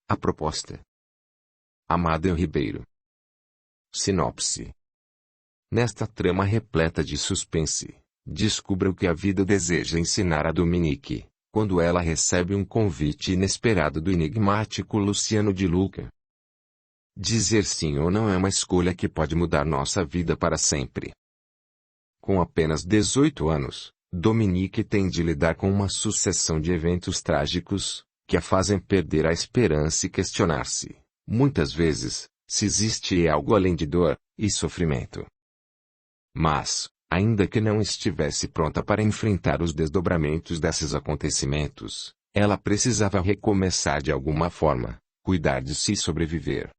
A proposta. Amadeu Ribeiro. Sinopse. Nesta trama repleta de suspense, descubra o que a vida deseja ensinar a Dominique, quando ela recebe um convite inesperado do enigmático Luciano de Luca. Dizer sim ou não é uma escolha que pode mudar nossa vida para sempre. Com apenas 18 anos, Dominique tem de lidar com uma sucessão de eventos trágicos, que a fazem perder a esperança e questionar-se, muitas vezes, se existe algo além de dor e sofrimento. Mas, ainda que não estivesse pronta para enfrentar os desdobramentos desses acontecimentos, ela precisava recomeçar de alguma forma, cuidar de si e sobreviver.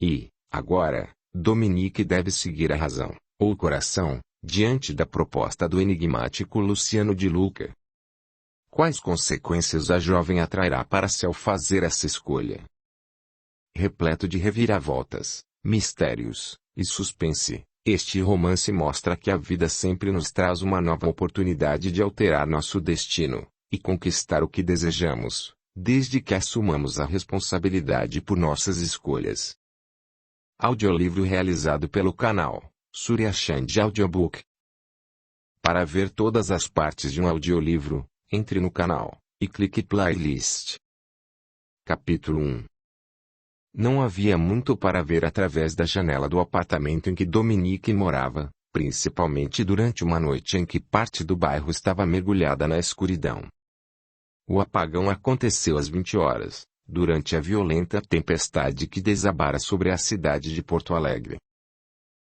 E, agora, Dominique deve seguir a razão, ou o coração, diante da proposta do enigmático Luciano de Luca. Quais consequências a jovem atrairá para si ao fazer essa escolha? Repleto de reviravoltas, mistérios e suspense, este romance mostra que a vida sempre nos traz uma nova oportunidade de alterar nosso destino e conquistar o que desejamos, desde que assumamos a responsabilidade por nossas escolhas. Audiolivro realizado pelo canal Surya Chand Audiobook. Para ver todas as partes de um audiolivro, entre no canal e clique Playlist. Capítulo 1. Não havia muito para ver através da janela do apartamento em que Dominique morava, principalmente durante uma noite em que parte do bairro estava mergulhada na escuridão. O apagão aconteceu às 20 horas, durante a violenta tempestade que desabara sobre a cidade de Porto Alegre.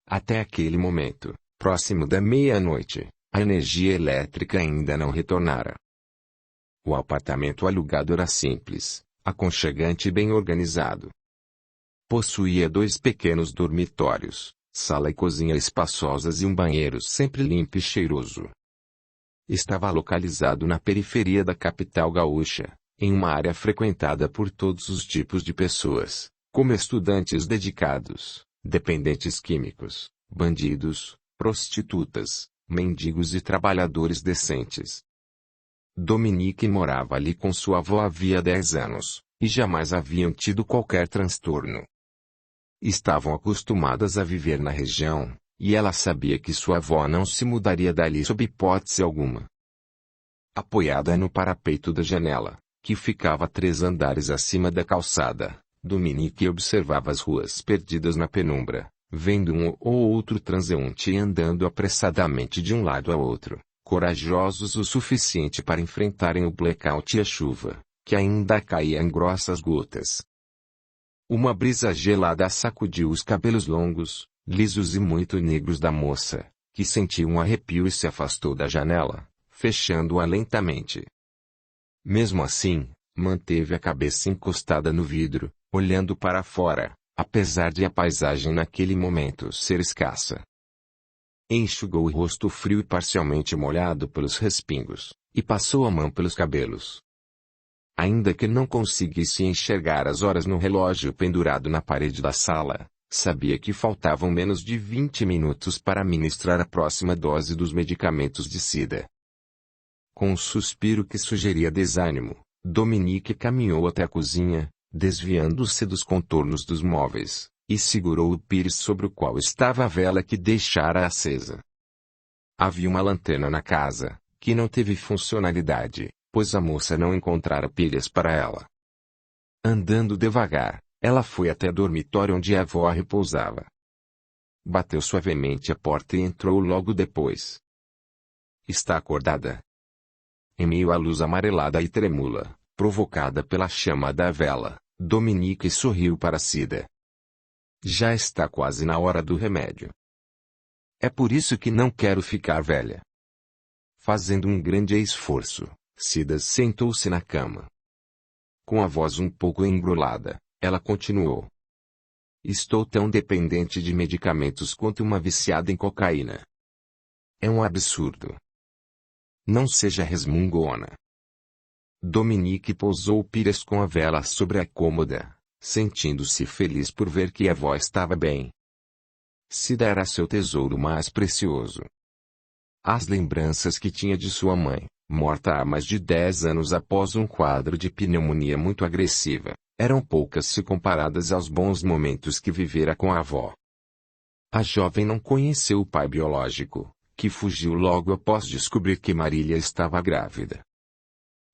Até aquele momento, próximo da meia-noite, a energia elétrica ainda não retornara. O apartamento alugado era simples, aconchegante e bem organizado. Possuía 2 pequenos dormitórios, sala e cozinha espaçosas e um banheiro sempre limpo e cheiroso. Estava localizado na periferia da capital gaúcha, em uma área frequentada por todos os tipos de pessoas, como estudantes dedicados, dependentes químicos, bandidos, prostitutas, mendigos e trabalhadores decentes. Dominique morava ali com sua avó havia 10 anos, e jamais haviam tido qualquer transtorno. Estavam acostumadas a viver na região, e ela sabia que sua avó não se mudaria dali sob hipótese alguma. Apoiada no parapeito da janela, que ficava 3 andares acima da calçada, Dominique observava as ruas perdidas na penumbra, vendo um ou outro transeunte andando apressadamente de um lado ao outro, corajosos o suficiente para enfrentarem o blackout e a chuva, que ainda caía em grossas gotas. Uma brisa gelada sacudiu os cabelos longos, lisos e muito negros da moça, que sentiu um arrepio e se afastou da janela, fechando-a lentamente. Mesmo assim, manteve a cabeça encostada no vidro, olhando para fora, apesar de a paisagem naquele momento ser escassa. Enxugou o rosto frio e parcialmente molhado pelos respingos, e passou a mão pelos cabelos. Ainda que não conseguisse enxergar as horas no relógio pendurado na parede da sala, sabia que faltavam menos de 20 minutos para ministrar a próxima dose dos medicamentos de sida. Com um suspiro que sugeria desânimo, Dominique caminhou até a cozinha, desviando-se dos contornos dos móveis, e segurou o pires sobre o qual estava a vela que deixara acesa. Havia uma lanterna na casa, que não teve funcionalidade, pois a moça não encontrara pilhas para ela. Andando devagar, ela foi até o dormitório onde a avó repousava. Bateu suavemente a porta e entrou logo depois. Está acordada? Em meio à luz amarelada e tremula, provocada pela chama da vela, Dominique sorriu para Cida. Já está quase na hora do remédio. É por isso que não quero ficar velha. Fazendo um grande esforço, Cida sentou-se na cama. Com a voz um pouco embrulhada, ela continuou. Estou tão dependente de medicamentos quanto uma viciada em cocaína. É um absurdo. Não seja resmungona. Dominique pousou o pires com a vela sobre a cômoda, sentindo-se feliz por ver que a avó estava bem. Cida era seu tesouro mais precioso. As lembranças que tinha de sua mãe, morta há mais de 10 anos após um quadro de pneumonia muito agressiva, eram poucas se comparadas aos bons momentos que vivera com a avó. A jovem não conheceu o pai biológico, que fugiu logo após descobrir que Marília estava grávida.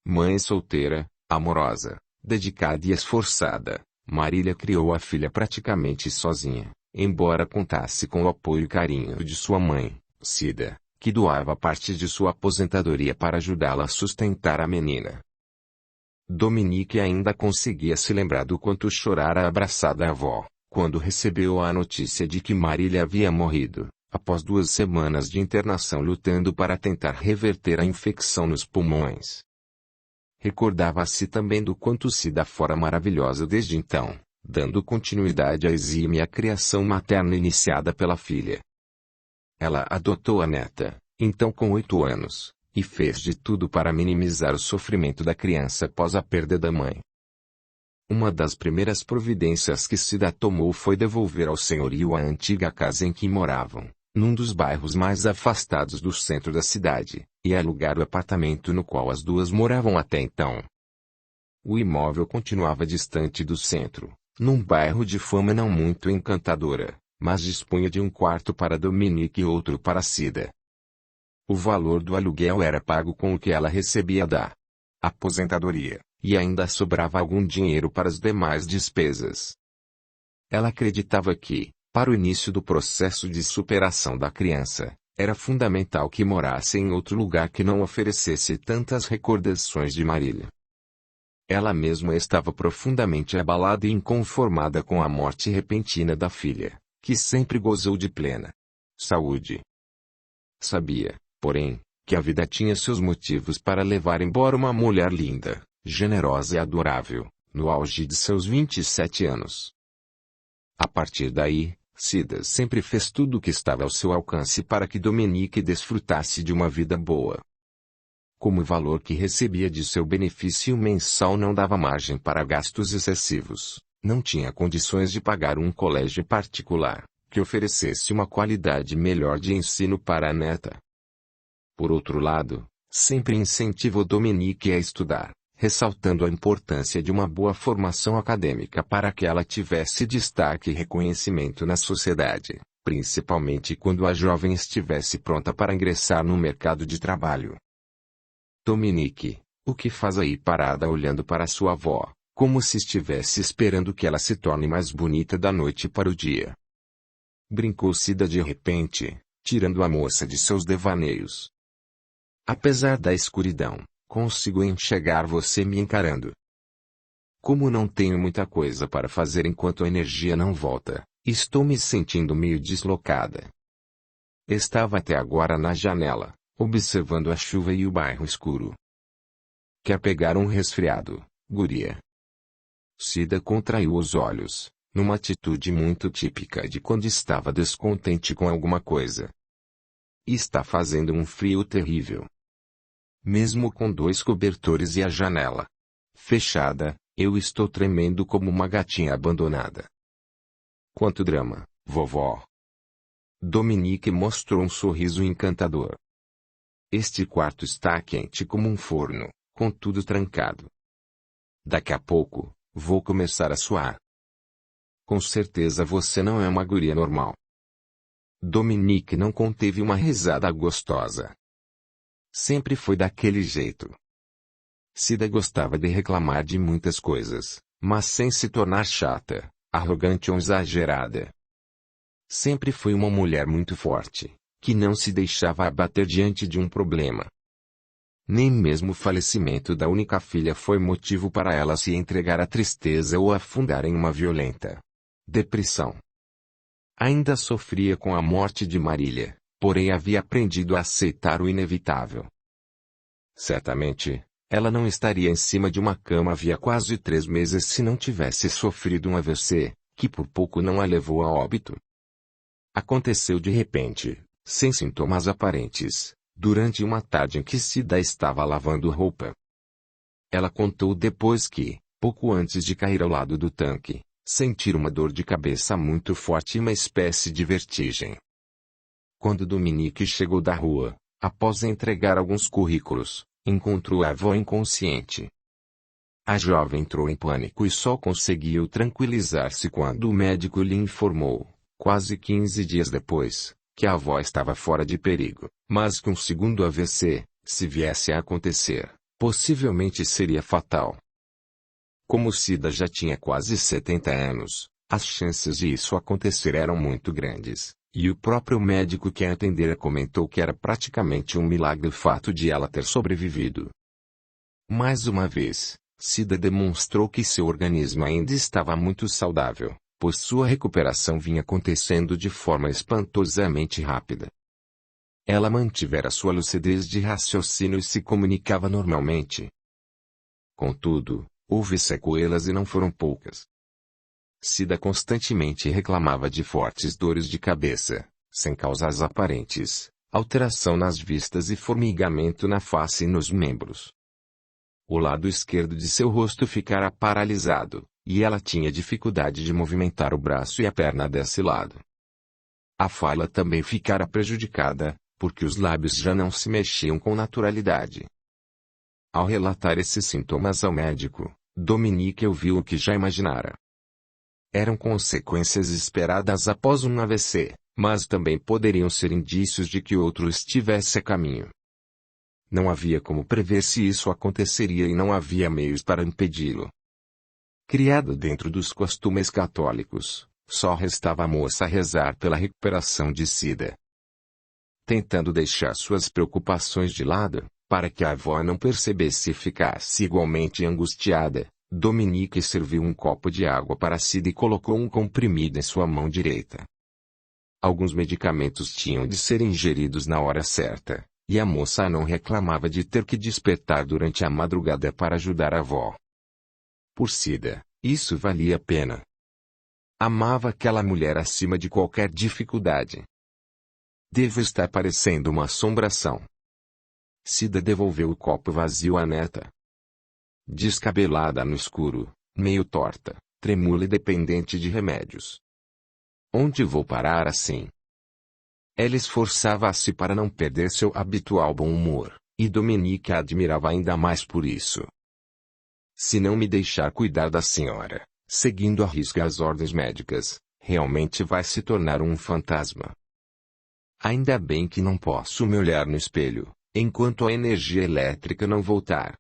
Mãe solteira, amorosa, dedicada e esforçada, Marília criou a filha praticamente sozinha, embora contasse com o apoio e carinho de sua mãe, Cida, que doava parte de sua aposentadoria para ajudá-la a sustentar a menina. Dominique ainda conseguia se lembrar do quanto chorara abraçada à avó, quando recebeu a notícia de que Marília havia morrido, após 2 semanas de internação lutando para tentar reverter a infecção nos pulmões. Recordava-se também do quanto Cida fora maravilhosa desde então, dando continuidade à exímia criação materna iniciada pela filha. Ela adotou a neta, então com 8 anos, e fez de tudo para minimizar o sofrimento da criança após a perda da mãe. Uma das primeiras providências que Cida tomou foi devolver ao senhorio a antiga casa em que moravam, num dos bairros mais afastados do centro da cidade, e alugar o apartamento no qual as duas moravam até então. O imóvel continuava distante do centro, num bairro de fama não muito encantadora, mas dispunha de um quarto para Dominique e outro para Cida. O valor do aluguel era pago com o que ela recebia da aposentadoria, e ainda sobrava algum dinheiro para as demais despesas. Ela acreditava que, para o início do processo de superação da criança, era fundamental que morasse em outro lugar que não oferecesse tantas recordações de Marília. Ela mesma estava profundamente abalada e inconformada com a morte repentina da filha, que sempre gozou de plena saúde. Sabia, porém, que a vida tinha seus motivos para levar embora uma mulher linda, generosa e adorável, no auge de seus 27 anos. A partir daí, Cida sempre fez tudo o que estava ao seu alcance para que Dominique desfrutasse de uma vida boa. Como o valor que recebia de seu benefício mensal não dava margem para gastos excessivos, não tinha condições de pagar um colégio particular, que oferecesse uma qualidade melhor de ensino para a neta. Por outro lado, sempre incentivou Dominique a estudar, ressaltando a importância de uma boa formação acadêmica para que ela tivesse destaque e reconhecimento na sociedade, principalmente quando a jovem estivesse pronta para ingressar no mercado de trabalho. Dominique, o que faz aí parada olhando para sua avó, como se estivesse esperando que ela se torne mais bonita da noite para o dia? Brincou Cida de repente, tirando a moça de seus devaneios. Apesar da escuridão, consigo enxergar você me encarando. Como não tenho muita coisa para fazer enquanto a energia não volta, estou me sentindo meio deslocada. Estava até agora na janela, observando a chuva e o bairro escuro. Quer pegar um resfriado, guria? Cida contraiu os olhos, numa atitude muito típica de quando estava descontente com alguma coisa. Está fazendo um frio terrível. Mesmo com 2 cobertores e a janela fechada, eu estou tremendo como uma gatinha abandonada. Quanto drama, vovó. Dominique mostrou um sorriso encantador. Este quarto está quente como um forno, com tudo trancado. Daqui a pouco, vou começar a suar. Com certeza você não é uma guria normal. Dominique não conteve uma risada gostosa. Sempre foi daquele jeito. Cida gostava de reclamar de muitas coisas, mas sem se tornar chata, arrogante ou exagerada. Sempre foi uma mulher muito forte, que não se deixava abater diante de um problema. Nem mesmo o falecimento da única filha foi motivo para ela se entregar à tristeza ou afundar em uma violenta depressão. Ainda sofria com a morte de Marília, porém havia aprendido a aceitar o inevitável. Certamente, ela não estaria em cima de uma cama havia quase 3 meses se não tivesse sofrido um AVC, que por pouco não a levou a óbito. Aconteceu de repente, sem sintomas aparentes, durante uma tarde em que Cida estava lavando roupa. Ela contou depois que, pouco antes de cair ao lado do tanque, sentiu uma dor de cabeça muito forte e uma espécie de vertigem. Quando Dominique chegou da rua, após entregar alguns currículos, encontrou a avó inconsciente. A jovem entrou em pânico e só conseguiu tranquilizar-se quando o médico lhe informou, quase 15 dias depois, que a avó estava fora de perigo, mas que um segundo AVC, se viesse a acontecer, possivelmente seria fatal. Como Cida já tinha quase 70 anos, as chances de isso acontecer eram muito grandes, e o próprio médico que a atendera comentou que era praticamente um milagre o fato de ela ter sobrevivido. Mais uma vez, Cida demonstrou que seu organismo ainda estava muito saudável, pois sua recuperação vinha acontecendo de forma espantosamente rápida. Ela mantivera sua lucidez de raciocínio e se comunicava normalmente. Contudo, houve sequelas e não foram poucas. Cida constantemente reclamava de fortes dores de cabeça, sem causas aparentes, alteração nas vistas e formigamento na face e nos membros. O lado esquerdo de seu rosto ficara paralisado, e ela tinha dificuldade de movimentar o braço e a perna desse lado. A fala também ficara prejudicada, porque os lábios já não se mexiam com naturalidade. Ao relatar esses sintomas ao médico, Dominique ouviu o que já imaginara. Eram consequências esperadas após um AVC, mas também poderiam ser indícios de que outro estivesse a caminho. Não havia como prever se isso aconteceria e não havia meios para impedi-lo. Criada dentro dos costumes católicos, só restava à moça rezar pela recuperação de Cida. Tentando deixar suas preocupações de lado, para que a avó não percebesse e ficasse igualmente angustiada, Dominique serviu um copo de água para Cida e colocou um comprimido em sua mão direita. Alguns medicamentos tinham de ser ingeridos na hora certa, e a moça não reclamava de ter que despertar durante a madrugada para ajudar a avó. Por Cida, isso valia a pena. Amava aquela mulher acima de qualquer dificuldade. Devo estar parecendo uma assombração. Cida devolveu o copo vazio à neta. Descabelada no escuro, meio torta, tremula e dependente de remédios. Onde vou parar assim? Ela esforçava-se para não perder seu habitual bom humor, e Dominique a admirava ainda mais por isso. Se não me deixar cuidar da senhora, seguindo à risca as ordens médicas, realmente vai se tornar um fantasma. Ainda bem que não posso me olhar no espelho, enquanto a energia elétrica não voltar.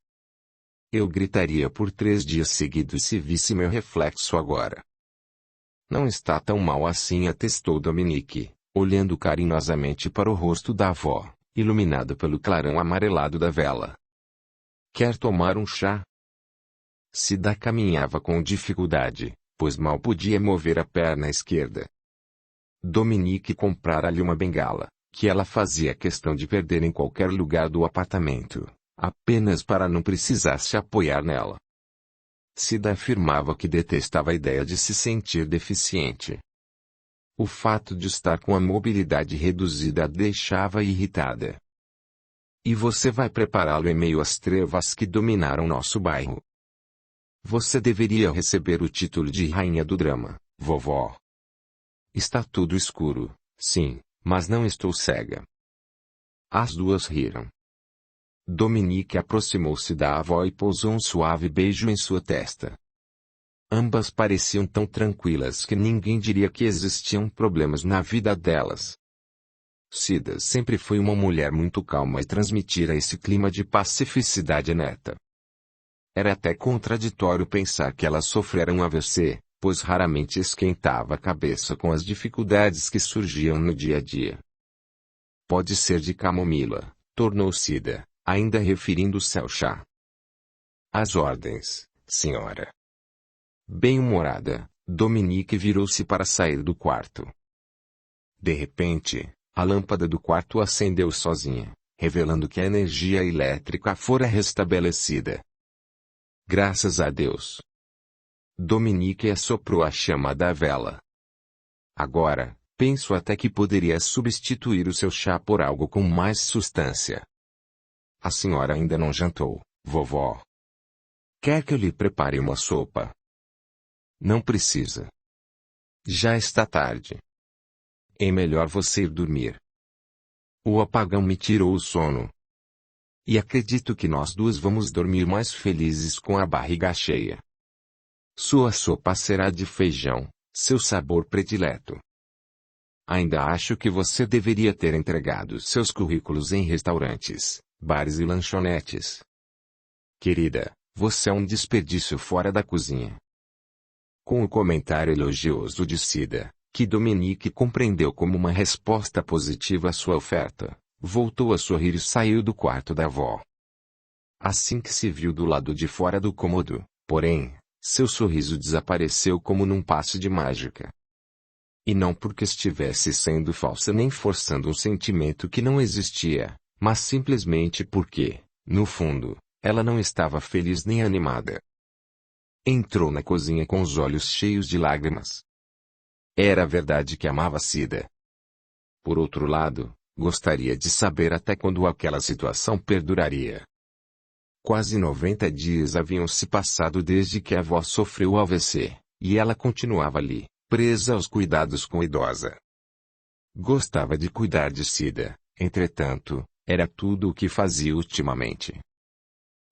Eu gritaria por 3 dias seguidos se visse meu reflexo agora. Não está tão mal assim, atestou Dominique, olhando carinhosamente para o rosto da avó, iluminado pelo clarão amarelado da vela. Quer tomar um chá? Cida caminhava com dificuldade, pois mal podia mover a perna esquerda. Dominique comprara-lhe uma bengala, que ela fazia questão de perder em qualquer lugar do apartamento, apenas para não precisar se apoiar nela. Cida afirmava que detestava a ideia de se sentir deficiente. O fato de estar com a mobilidade reduzida a deixava irritada. E você vai prepará-lo em meio às trevas que dominaram nosso bairro. Você deveria receber o título de rainha do drama, vovó. Está tudo escuro, sim, mas não estou cega. As duas riram. Dominique aproximou-se da avó e pousou um suave beijo em sua testa. Ambas pareciam tão tranquilas que ninguém diria que existiam problemas na vida delas. Cida sempre foi uma mulher muito calma e transmitira esse clima de pacificidade à neta. Era até contraditório pensar que ela sofrera um AVC, pois raramente esquentava a cabeça com as dificuldades que surgiam no dia a dia. Pode ser de camomila, tornou Cida, ainda referindo-se ao chá. Às ordens, senhora. Bem-humorada, Dominique virou-se para sair do quarto. De repente, a lâmpada do quarto acendeu sozinha, revelando que a energia elétrica fora restabelecida. Graças a Deus. Dominique assoprou a chama da vela. Agora, penso até que poderia substituir o seu chá por algo com mais substância. A senhora ainda não jantou, vovó. Quer que eu lhe prepare uma sopa? Não precisa. Já está tarde. É melhor você ir dormir. O apagão me tirou o sono. E acredito que nós duas vamos dormir mais felizes com a barriga cheia. Sua sopa será de feijão, seu sabor predileto. Ainda acho que você deveria ter entregado seus currículos em restaurantes, bares e lanchonetes. Querida, você é um desperdício fora da cozinha. Com o comentário elogioso de Cida, que Dominique compreendeu como uma resposta positiva à sua oferta, voltou a sorrir e saiu do quarto da avó. Assim que se viu do lado de fora do cômodo, porém, seu sorriso desapareceu como num passe de mágica. E não porque estivesse sendo falsa nem forçando um sentimento que não existia, mas simplesmente porque, no fundo, ela não estava feliz nem animada. Entrou na cozinha com os olhos cheios de lágrimas. Era verdade que amava Cida. Por outro lado, gostaria de saber até quando aquela situação perduraria. Quase 90 dias haviam se passado desde que a avó sofreu o AVC, e ela continuava ali, presa aos cuidados com a idosa. Gostava de cuidar de Cida, entretanto, era tudo o que fazia ultimamente.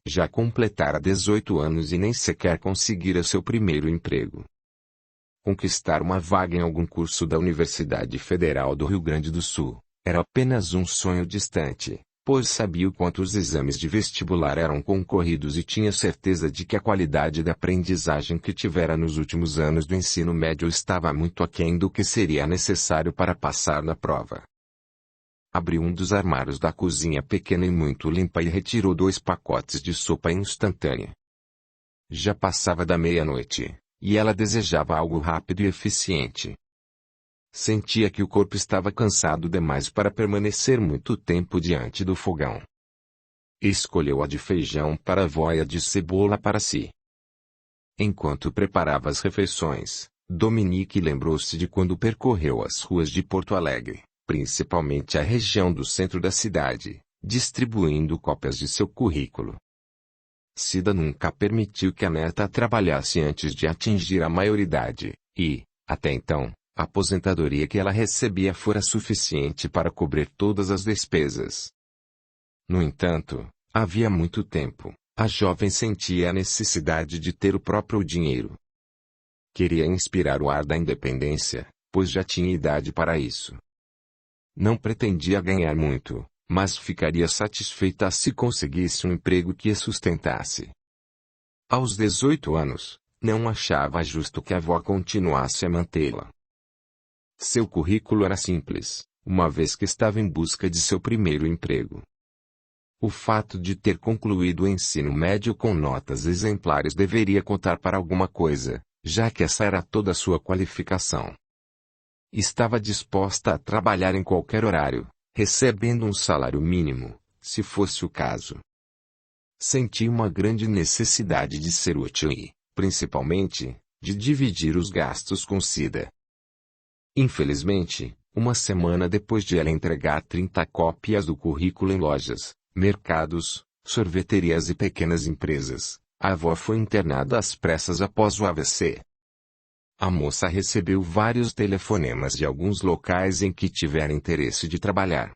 Já completara 18 anos e nem sequer conseguira seu primeiro emprego. Conquistar uma vaga em algum curso da Universidade Federal do Rio Grande do Sul era apenas um sonho distante, pois sabia o quanto os exames de vestibular eram concorridos e tinha certeza de que a qualidade da aprendizagem que tivera nos últimos anos do ensino médio estava muito aquém do que seria necessário para passar na prova. Abriu um dos armários da cozinha pequena e muito limpa e retirou 2 pacotes de sopa instantânea. Já passava da meia-noite, e ela desejava algo rápido e eficiente. Sentia que o corpo estava cansado demais para permanecer muito tempo diante do fogão. Escolheu a de feijão para a avó e a de cebola para si. Enquanto preparava as refeições, Dominique lembrou-se de quando percorreu as ruas de Porto Alegre, principalmente a região do centro da cidade, distribuindo cópias de seu currículo. Cida nunca permitiu que a neta trabalhasse antes de atingir a maioridade, e, até então, a aposentadoria que ela recebia fora suficiente para cobrir todas as despesas. No entanto, havia muito tempo, a jovem sentia a necessidade de ter o próprio dinheiro. Queria inspirar o ar da independência, pois já tinha idade para isso. Não pretendia ganhar muito, mas ficaria satisfeita se conseguisse um emprego que a sustentasse. Aos 18 anos, não achava justo que a avó continuasse a mantê-la. Seu currículo era simples, uma vez que estava em busca de seu primeiro emprego. O fato de ter concluído o ensino médio com notas exemplares deveria contar para alguma coisa, já que essa era toda a sua qualificação. Estava disposta a trabalhar em qualquer horário, recebendo um salário mínimo, se fosse o caso. Sentia uma grande necessidade de ser útil e, principalmente, de dividir os gastos com Cida. Infelizmente, uma semana depois de ela entregar 30 cópias do currículo em lojas, mercados, sorveterias e pequenas empresas, a avó foi internada às pressas após o AVC. A moça recebeu vários telefonemas de alguns locais em que tivera interesse de trabalhar.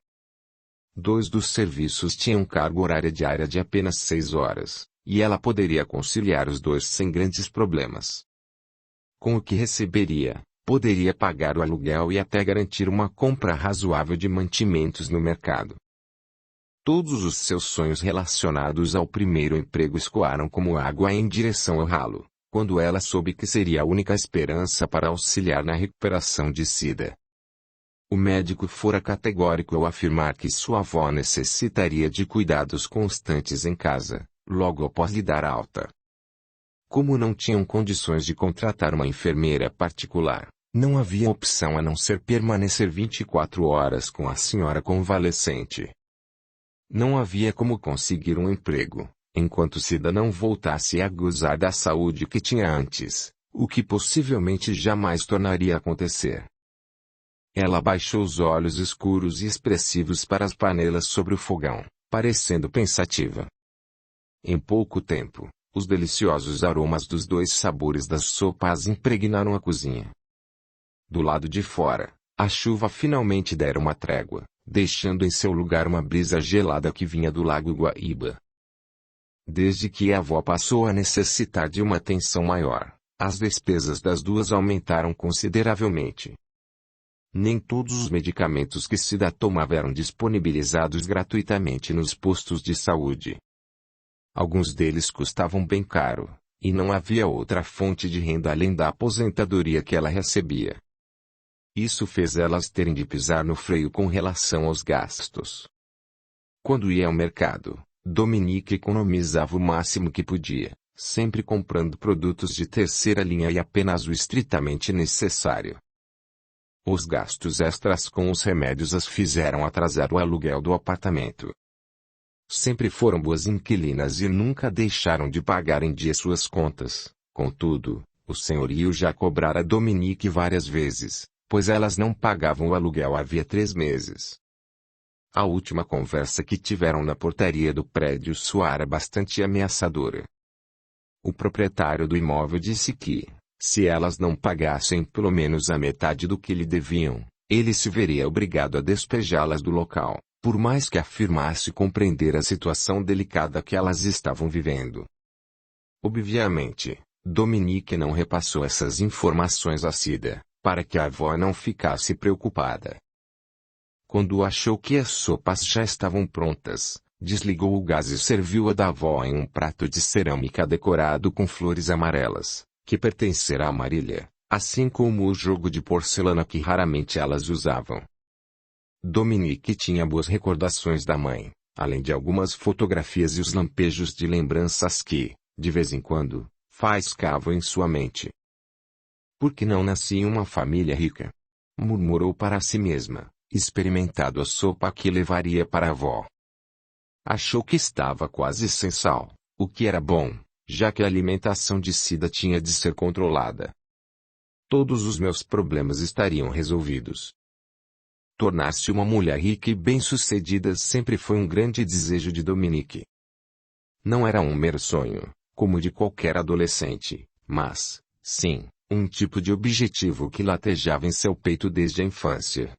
2 dos serviços tinham carga horária diária de apenas 6 horas, e ela poderia conciliar os 2 sem grandes problemas. Com o que receberia, poderia pagar o aluguel e até garantir uma compra razoável de mantimentos no mercado. Todos os seus sonhos relacionados ao primeiro emprego escoaram como água em direção ao ralo, quando ela soube que seria a única esperança para auxiliar na recuperação de Cida. O médico fora categórico ao afirmar que sua avó necessitaria de cuidados constantes em casa, logo após lhe dar alta. Como não tinham condições de contratar uma enfermeira particular, não havia opção a não ser permanecer 24 horas com a senhora convalescente. Não havia como conseguir um emprego, enquanto Cida não voltasse a gozar da saúde que tinha antes, o que possivelmente jamais tornaria a acontecer. Ela baixou os olhos escuros e expressivos para as panelas sobre o fogão, parecendo pensativa. Em pouco tempo, os deliciosos aromas dos 2 sabores das sopas impregnaram a cozinha. Do lado de fora, a chuva finalmente dera uma trégua, deixando em seu lugar uma brisa gelada que vinha do lago Guaíba. Desde que a avó passou a necessitar de uma atenção maior, as despesas das duas aumentaram consideravelmente. Nem todos os medicamentos que Cida tomava eram disponibilizados gratuitamente nos postos de saúde. Alguns deles custavam bem caro, e não havia outra fonte de renda além da aposentadoria que ela recebia. Isso fez elas terem de pisar no freio com relação aos gastos. Quando ia ao mercado, Dominique economizava o máximo que podia, sempre comprando produtos de terceira linha e apenas o estritamente necessário. Os gastos extras com os remédios as fizeram atrasar o aluguel do apartamento. Sempre foram boas inquilinas e nunca deixaram de pagar em dia suas contas. Contudo, o senhorio já cobrara Dominique várias vezes, pois elas não pagavam o aluguel havia 3 meses. A última conversa que tiveram na portaria do prédio soara bastante ameaçadora. O proprietário do imóvel disse que, se elas não pagassem pelo menos a metade do que lhe deviam, ele se veria obrigado a despejá-las do local, por mais que afirmasse compreender a situação delicada que elas estavam vivendo. Obviamente, Dominique não repassou essas informações a Cida, para que a avó não ficasse preocupada. Quando achou que as sopas já estavam prontas, desligou o gás e serviu a da avó em um prato de cerâmica decorado com flores amarelas, que pertencerá a Marília, assim como o jogo de porcelana que raramente elas usavam. Dominique tinha boas recordações da mãe, além de algumas fotografias e os lampejos de lembranças que, de vez em quando, faiscavam em sua mente. Por que não nasci em uma família rica? Murmurou para si mesma, experimentado a sopa que levaria para a avó. Achou que estava quase sem sal, o que era bom, já que a alimentação de Cida tinha de ser controlada. Todos os meus problemas estariam resolvidos. Tornar-se uma mulher rica e bem-sucedida sempre foi um grande desejo de Dominique. Não era um mero sonho, como de qualquer adolescente, mas, sim, um tipo de objetivo que latejava em seu peito desde a infância.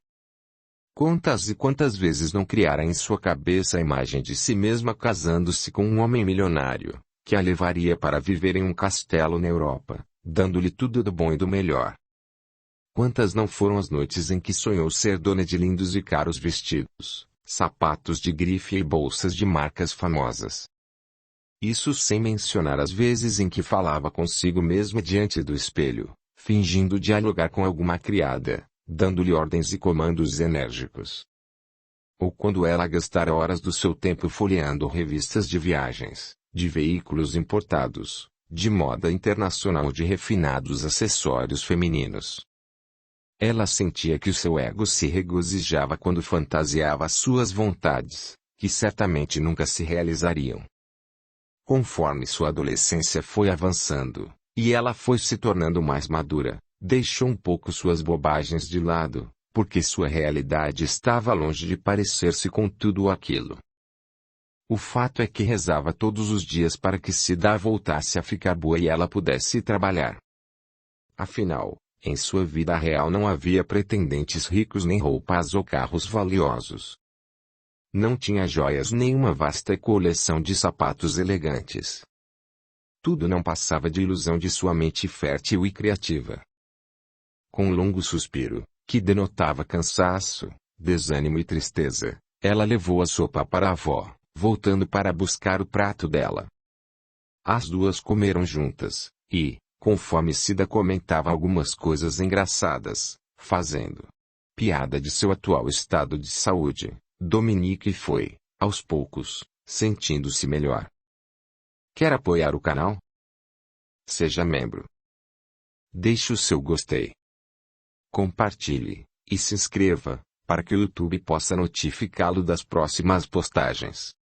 Quantas e quantas vezes não criara em sua cabeça a imagem de si mesma casando-se com um homem milionário, que a levaria para viver em um castelo na Europa, dando-lhe tudo do bom e do melhor. Quantas não foram as noites em que sonhou ser dona de lindos e caros vestidos, sapatos de grife e bolsas de marcas famosas. Isso sem mencionar as vezes em que falava consigo mesma diante do espelho, fingindo dialogar com alguma criada, dando-lhe ordens e comandos enérgicos. Ou quando ela gastara horas do seu tempo folheando revistas de viagens, de veículos importados, de moda internacional, de refinados acessórios femininos. Ela sentia que o seu ego se regozijava quando fantasiava suas vontades, que certamente nunca se realizariam. Conforme sua adolescência foi avançando, e ela foi se tornando mais madura, deixou um pouco suas bobagens de lado, porque sua realidade estava longe de parecer-se com tudo aquilo. O fato é que rezava todos os dias para que Cida voltasse a ficar boa e ela pudesse trabalhar. Afinal, em sua vida real não havia pretendentes ricos nem roupas ou carros valiosos. Não tinha joias nem uma vasta coleção de sapatos elegantes. Tudo não passava de ilusão de sua mente fértil e criativa. Com um longo suspiro, que denotava cansaço, desânimo e tristeza, ela levou a sopa para a avó, voltando para buscar o prato dela. As duas comeram juntas, e, conforme Cida comentava algumas coisas engraçadas, fazendo piada de seu atual estado de saúde, Dominique foi, aos poucos, sentindo-se melhor. Quer apoiar o canal? Seja membro. Deixe o seu gostei. Compartilhe, e se inscreva, para que o YouTube possa notificá-lo das próximas postagens.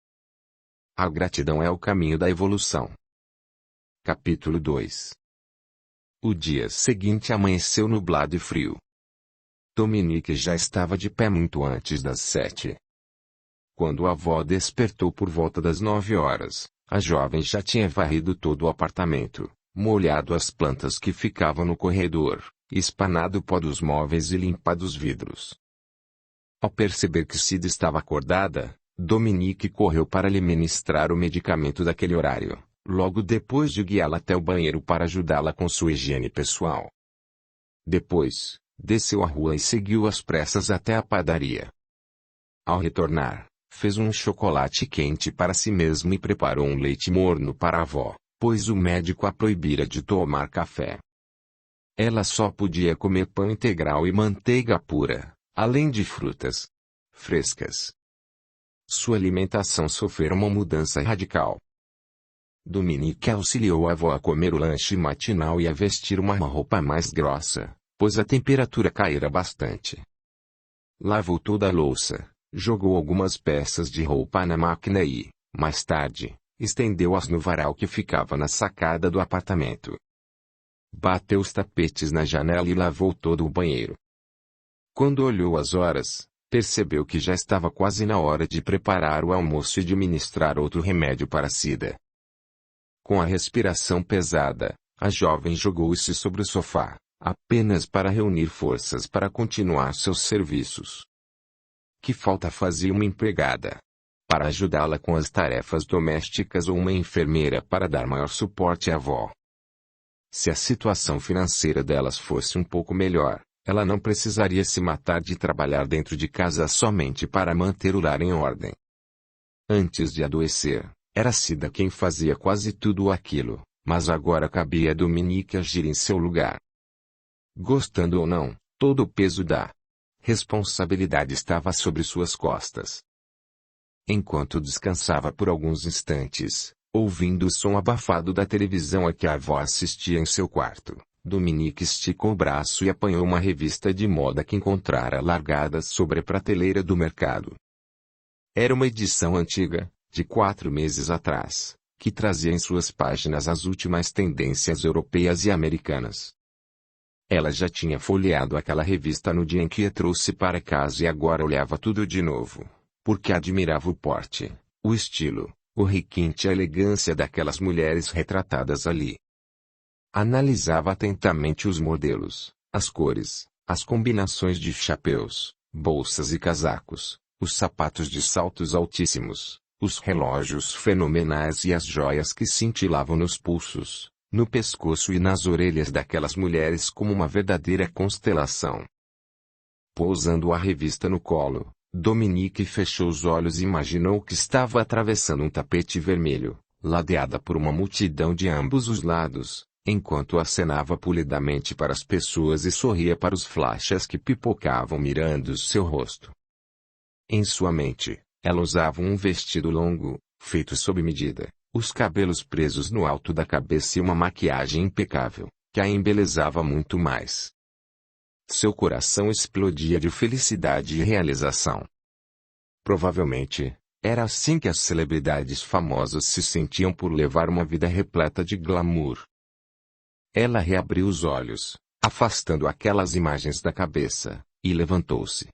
A gratidão é o caminho da evolução. Capítulo 2. O dia seguinte amanheceu nublado e frio. Dominique já estava de pé muito antes das 7. Quando a avó despertou por volta das 9 horas, a jovem já tinha varrido todo o apartamento, molhado as plantas que ficavam no corredor, espanado o pó dos móveis e limpado os vidros. Ao perceber que Cida estava acordada, Dominique correu para lhe ministrar o medicamento daquele horário, logo depois de guiá-la até o banheiro para ajudá-la com sua higiene pessoal. Depois, desceu a rua e seguiu às pressas até a padaria. Ao retornar, fez um chocolate quente para si mesmo e preparou um leite morno para a avó, pois o médico a proibira de tomar café. Ela só podia comer pão integral e manteiga pura, além de frutas frescas. Sua alimentação sofreu uma mudança radical. Dominique auxiliou a avó a comer o lanche matinal e a vestir uma roupa mais grossa, pois a temperatura caíra bastante. Lavou toda a louça, jogou algumas peças de roupa na máquina e, mais tarde, estendeu-as no varal que ficava na sacada do apartamento. Bateu os tapetes na janela e lavou todo o banheiro. Quando olhou as horas, percebeu que já estava quase na hora de preparar o almoço e de ministrar outro remédio para Cida. Com a respiração pesada, a jovem jogou-se sobre o sofá, apenas para reunir forças para continuar seus serviços. Que falta fazia uma empregada para ajudá-la com as tarefas domésticas ou uma enfermeira para dar maior suporte à avó? Se a situação financeira delas fosse um pouco melhor, ela não precisaria se matar de trabalhar dentro de casa somente para manter o lar em ordem. Antes de adoecer, era Cida quem fazia quase tudo aquilo, mas agora cabia a Dominique agir em seu lugar. Gostando ou não, todo o peso da responsabilidade estava sobre suas costas. Enquanto descansava por alguns instantes, ouvindo o som abafado da televisão a que a avó assistia em seu quarto, Dominique esticou o braço e apanhou uma revista de moda que encontrara largada sobre a prateleira do mercado. Era uma edição antiga, de 4 meses atrás, que trazia em suas páginas as últimas tendências europeias e americanas. Ela já tinha folheado aquela revista no dia em que a trouxe para casa e agora olhava tudo de novo, porque admirava o porte, o estilo, o requinte e a elegância daquelas mulheres retratadas ali. Analisava atentamente os modelos, as cores, as combinações de chapéus, bolsas e casacos, os sapatos de saltos altíssimos, os relógios fenomenais e as joias que cintilavam nos pulsos, no pescoço e nas orelhas daquelas mulheres como uma verdadeira constelação. Pousando a revista no colo, Dominique fechou os olhos e imaginou que estava atravessando um tapete vermelho, ladeada por uma multidão de ambos os lados, enquanto acenava polidamente para as pessoas e sorria para os flashes que pipocavam mirando seu rosto. Em sua mente, ela usava um vestido longo, feito sob medida, os cabelos presos no alto da cabeça e uma maquiagem impecável, que a embelezava muito mais. Seu coração explodia de felicidade e realização. Provavelmente, era assim que as celebridades famosas se sentiam por levar uma vida repleta de glamour. Ela reabriu os olhos, afastando aquelas imagens da cabeça, e levantou-se.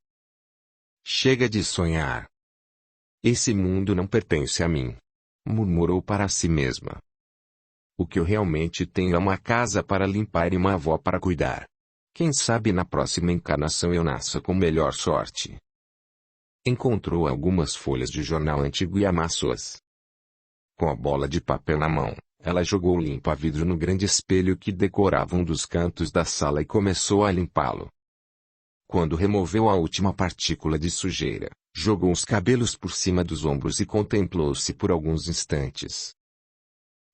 Chega de sonhar. Esse mundo não pertence a mim, murmurou para si mesma. O que eu realmente tenho é uma casa para limpar e uma avó para cuidar. Quem sabe na próxima encarnação eu nasça com melhor sorte. Encontrou algumas folhas de jornal antigo e amassou-as. Com a bola de papel na mão, ela jogou o limpa-vidro no grande espelho que decorava um dos cantos da sala e começou a limpá-lo. Quando removeu a última partícula de sujeira, jogou os cabelos por cima dos ombros e contemplou-se por alguns instantes.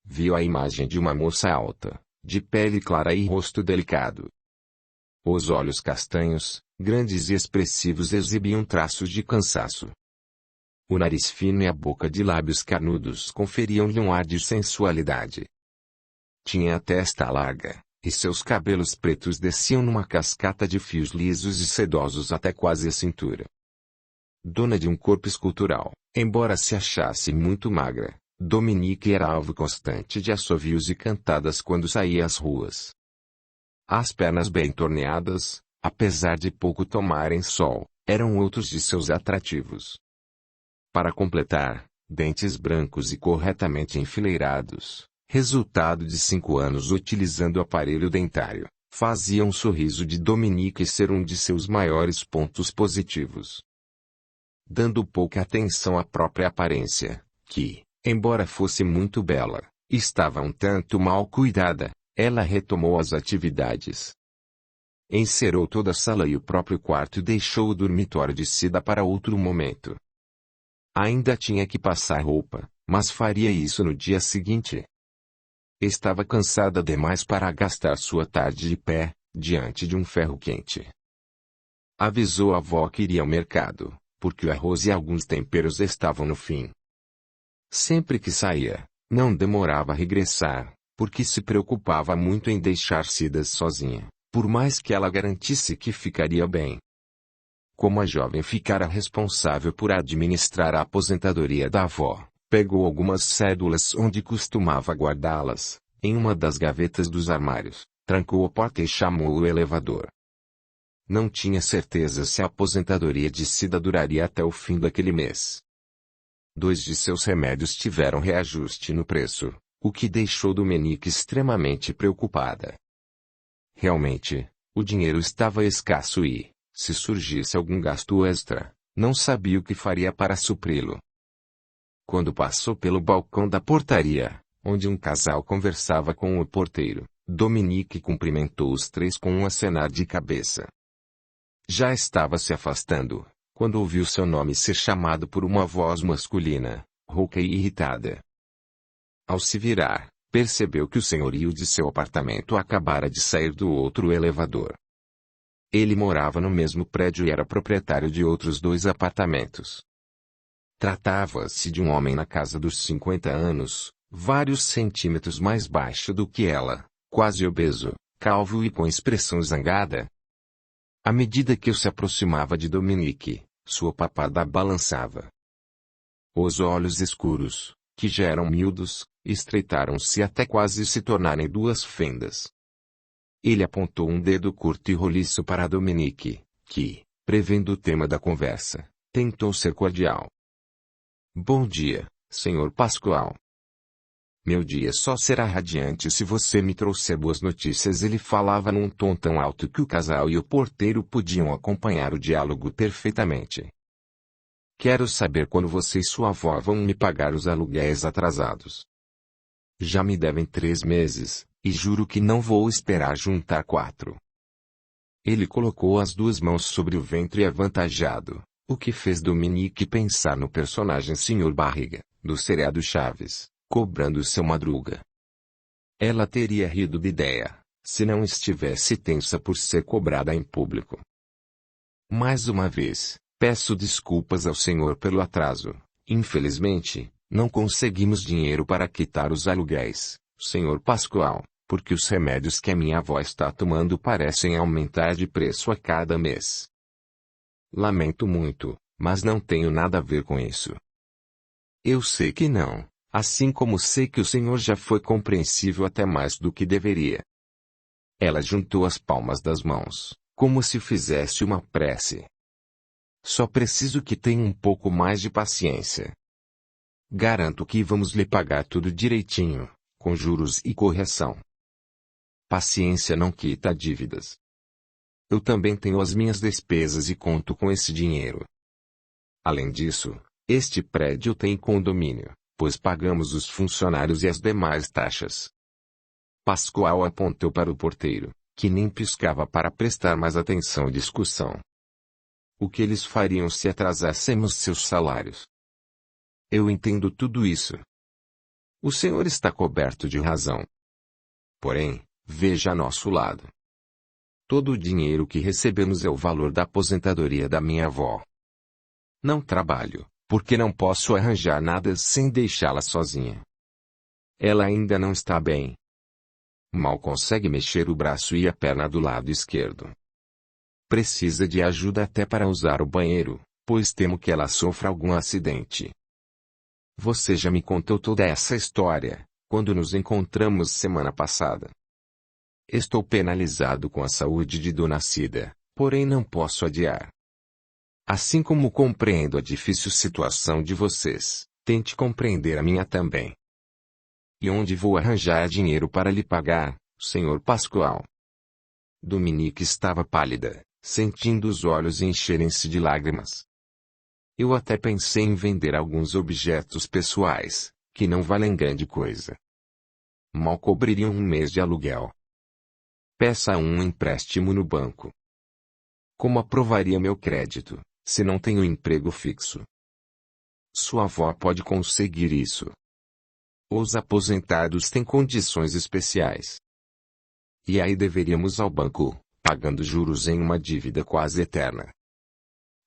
Viu a imagem de uma moça alta, de pele clara e rosto delicado. Os olhos castanhos, grandes e expressivos, exibiam traços de cansaço. O nariz fino e a boca de lábios carnudos conferiam-lhe um ar de sensualidade. Tinha a testa larga, e seus cabelos pretos desciam numa cascata de fios lisos e sedosos até quase a cintura. Dona de um corpo escultural, embora se achasse muito magra, Dominique era alvo constante de assovios e cantadas quando saía às ruas. As pernas bem torneadas, apesar de pouco tomarem sol, eram outros de seus atrativos. Para completar, dentes brancos e corretamente enfileirados, resultado de 5 anos utilizando aparelho dentário, faziam o sorriso de Dominique ser um de seus maiores pontos positivos. dando pouca atenção à própria aparência, que, embora fosse muito bela, estava um tanto mal cuidada. Ela retomou as atividades. Encerrou toda a sala e o próprio quarto e deixou o dormitório de Sida para outro momento. Ainda tinha que passar roupa, mas faria isso no dia seguinte. Estava cansada demais para gastar sua tarde de pé, diante de um ferro quente. Avisou a avó que iria ao mercado, porque o arroz e alguns temperos estavam no fim. Sempre que saía, não demorava a regressar, porque se preocupava muito em deixar Sida sozinha, por mais que ela garantisse que ficaria bem. Como a jovem ficara responsável por administrar a aposentadoria da avó, pegou algumas cédulas onde costumava guardá-las, em uma das gavetas dos armários, trancou a porta e chamou o elevador. Não tinha certeza se a aposentadoria de Sida duraria até o fim daquele mês. 2 de seus remédios tiveram reajuste no preço, o que deixou Dominique extremamente preocupada. Realmente, o dinheiro estava escasso e, se surgisse algum gasto extra, não sabia o que faria para supri-lo. Quando passou pelo balcão da portaria, onde um casal conversava com o porteiro, Dominique cumprimentou os 3 com um acenar de cabeça. Já estava se afastando, quando ouviu seu nome ser chamado por uma voz masculina, rouca e irritada. Ao se virar, percebeu que o senhorio de seu apartamento acabara de sair do outro elevador. Ele morava no mesmo prédio e era proprietário de outros 2 apartamentos. Tratava-se de um homem na casa dos 50 anos, vários centímetros mais baixo do que ela, quase obeso, calvo e com expressão zangada. À medida que se aproximava de Dominique, sua papada balançava. Os olhos escuros, que já eram miúdos, estreitaram-se até quase se tornarem 2 fendas. Ele apontou um dedo curto e roliço para Dominique, que, prevendo o tema da conversa, tentou ser cordial. Bom dia, Sr. Pascoal. Meu dia só será radiante se você me trouxer boas notícias. Ele falava num tom tão alto que o casal e o porteiro podiam acompanhar o diálogo perfeitamente. Quero saber quando você e sua avó vão me pagar os aluguéis atrasados. Já me devem 3 meses, e juro que não vou esperar juntar 4. Ele colocou as 2 mãos sobre o ventre avantajado, o que fez Dominique pensar no personagem Sr. Barriga, do seriado Chaves, cobrando seu Madruga. Ela teria rido de ideia, se não estivesse tensa por ser cobrada em público. Mais uma vez, peço desculpas ao senhor pelo atraso. Infelizmente, não conseguimos dinheiro para quitar os aluguéis, Sr. Pascoal, porque os remédios que a minha avó está tomando parecem aumentar de preço a cada mês. Lamento muito, mas não tenho nada a ver com isso. Eu sei que não. Assim como sei que o senhor já foi compreensível até mais do que deveria. Ela juntou as palmas das mãos, como se fizesse uma prece. Só preciso que tenha um pouco mais de paciência. Garanto que vamos lhe pagar tudo direitinho, com juros e correção. Paciência não quita dívidas. Eu também tenho as minhas despesas e conto com esse dinheiro. Além disso, este prédio tem condomínio, pois pagamos os funcionários e as demais taxas. Pascoal apontou para o porteiro, que nem piscava para prestar mais atenção à discussão. O que eles fariam se atrasássemos seus salários? Eu entendo tudo isso. O senhor está coberto de razão. Porém, veja a nosso lado. Todo o dinheiro que recebemos é o valor da aposentadoria da minha avó. Não trabalho, porque não posso arranjar nada sem deixá-la sozinha. Ela ainda não está bem. Mal consegue mexer o braço e a perna do lado esquerdo. Precisa de ajuda até para usar o banheiro, pois temo que ela sofra algum acidente. Você já me contou toda essa história, quando nos encontramos semana passada. Estou penalizado com a saúde de Dona Cida, porém não posso adiar. Assim como compreendo a difícil situação de vocês, tente compreender a minha também. E onde vou arranjar dinheiro para lhe pagar, Sr. Pascoal? Dominique estava pálida, sentindo os olhos encherem-se de lágrimas. Eu até pensei em vender alguns objetos pessoais, que não valem grande coisa. Mal cobririam um mês de aluguel. Peça um empréstimo no banco. Como aprovaria meu crédito, se não tenho emprego fixo? Sua avó pode conseguir isso. Os aposentados têm condições especiais. E aí deveríamos ao banco, pagando juros em uma dívida quase eterna.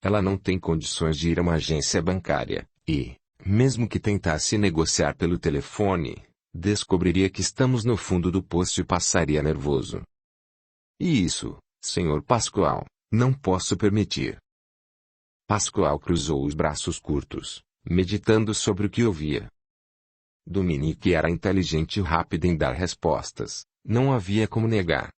Ela não tem condições de ir a uma agência bancária, e, mesmo que tentasse negociar pelo telefone, descobriria que estamos no fundo do poço e passaria nervoso. E isso, Sr. Pascoal, não posso permitir. Pascoal cruzou os braços curtos, meditando sobre o que ouvia. Dominique era inteligente e rápida em dar respostas, não havia como negar.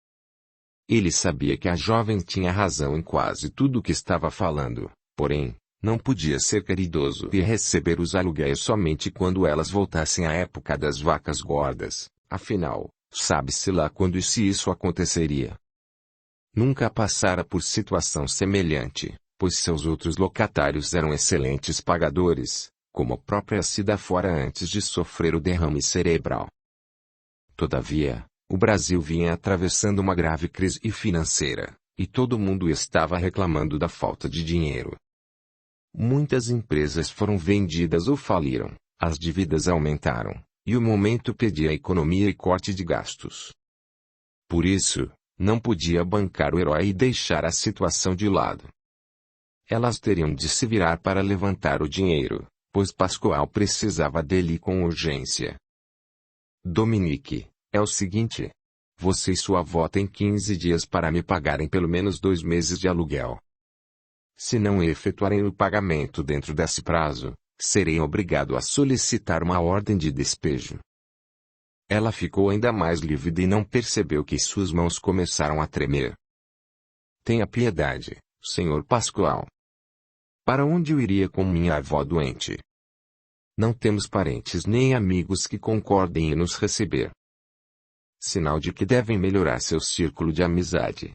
Ele sabia que a jovem tinha razão em quase tudo o que estava falando, porém, não podia ser caridoso e receber os aluguéis somente quando elas voltassem à época das vacas gordas, afinal, sabe-se lá quando e se isso aconteceria. Nunca passara por situação semelhante, pois seus outros locatários eram excelentes pagadores, como a própria Cida fora antes de sofrer o derrame cerebral. Todavia, o Brasil vinha atravessando uma grave crise financeira, e todo mundo estava reclamando da falta de dinheiro. Muitas empresas foram vendidas ou faliram, as dívidas aumentaram, e o momento pedia economia e corte de gastos. Por isso, não podia bancar o herói e deixar a situação de lado. Elas teriam de se virar para levantar o dinheiro, pois Pascoal precisava dele com urgência. Dominique, é o seguinte. Você e sua avó têm 15 dias para me pagarem pelo menos 2 meses de aluguel. Se não efetuarem o pagamento dentro desse prazo, serei obrigado a solicitar uma ordem de despejo. Ela ficou ainda mais lívida e não percebeu que suas mãos começaram a tremer. Tenha piedade, Sr. Pascoal. Para onde eu iria com minha avó doente? Não temos parentes nem amigos que concordem em nos receber. Sinal de que devem melhorar seu círculo de amizade.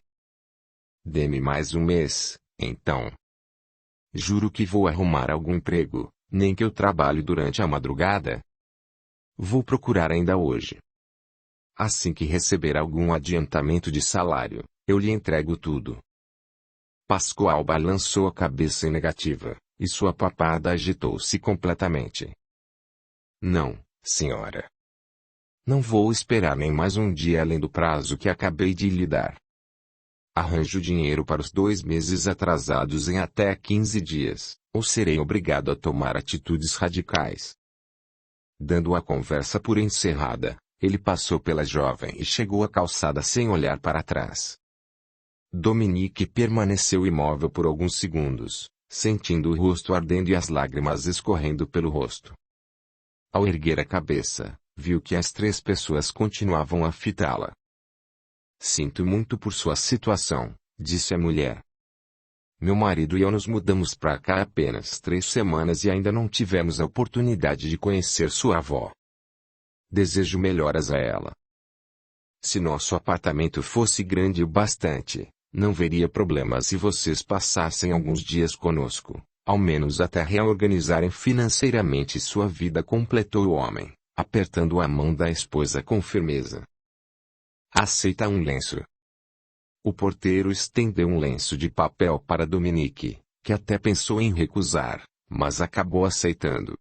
Dê-me mais um mês, então. Juro que vou arrumar algum emprego, nem que eu trabalhe durante a madrugada. Vou procurar ainda hoje. Assim que receber algum adiantamento de salário, eu lhe entrego tudo. Pascoal balançou a cabeça em negativa, e sua papada agitou-se completamente. Não, senhora. Não vou esperar nem mais um dia além do prazo que acabei de lhe dar. Arranjo dinheiro para os 2 meses atrasados em até 15 dias, ou serei obrigado a tomar atitudes radicais. Dando a conversa por encerrada, ele passou pela jovem e chegou à calçada sem olhar para trás. Dominique permaneceu imóvel por alguns segundos, sentindo o rosto ardendo e as lágrimas escorrendo pelo rosto. Ao erguer a cabeça, viu que as 3 pessoas continuavam a fitá-la. Sinto muito por sua situação, disse a mulher. Meu marido e eu nos mudamos para cá há apenas 3 semanas e ainda não tivemos a oportunidade de conhecer sua avó. Desejo melhoras a ela. Se nosso apartamento fosse grande o bastante, não veria problema se vocês passassem alguns dias conosco, ao menos até reorganizarem financeiramente sua vida, completou o homem, apertando a mão da esposa com firmeza. Aceita um lenço. O porteiro estendeu um lenço de papel para Dominique, que até pensou em recusar, mas acabou aceitando.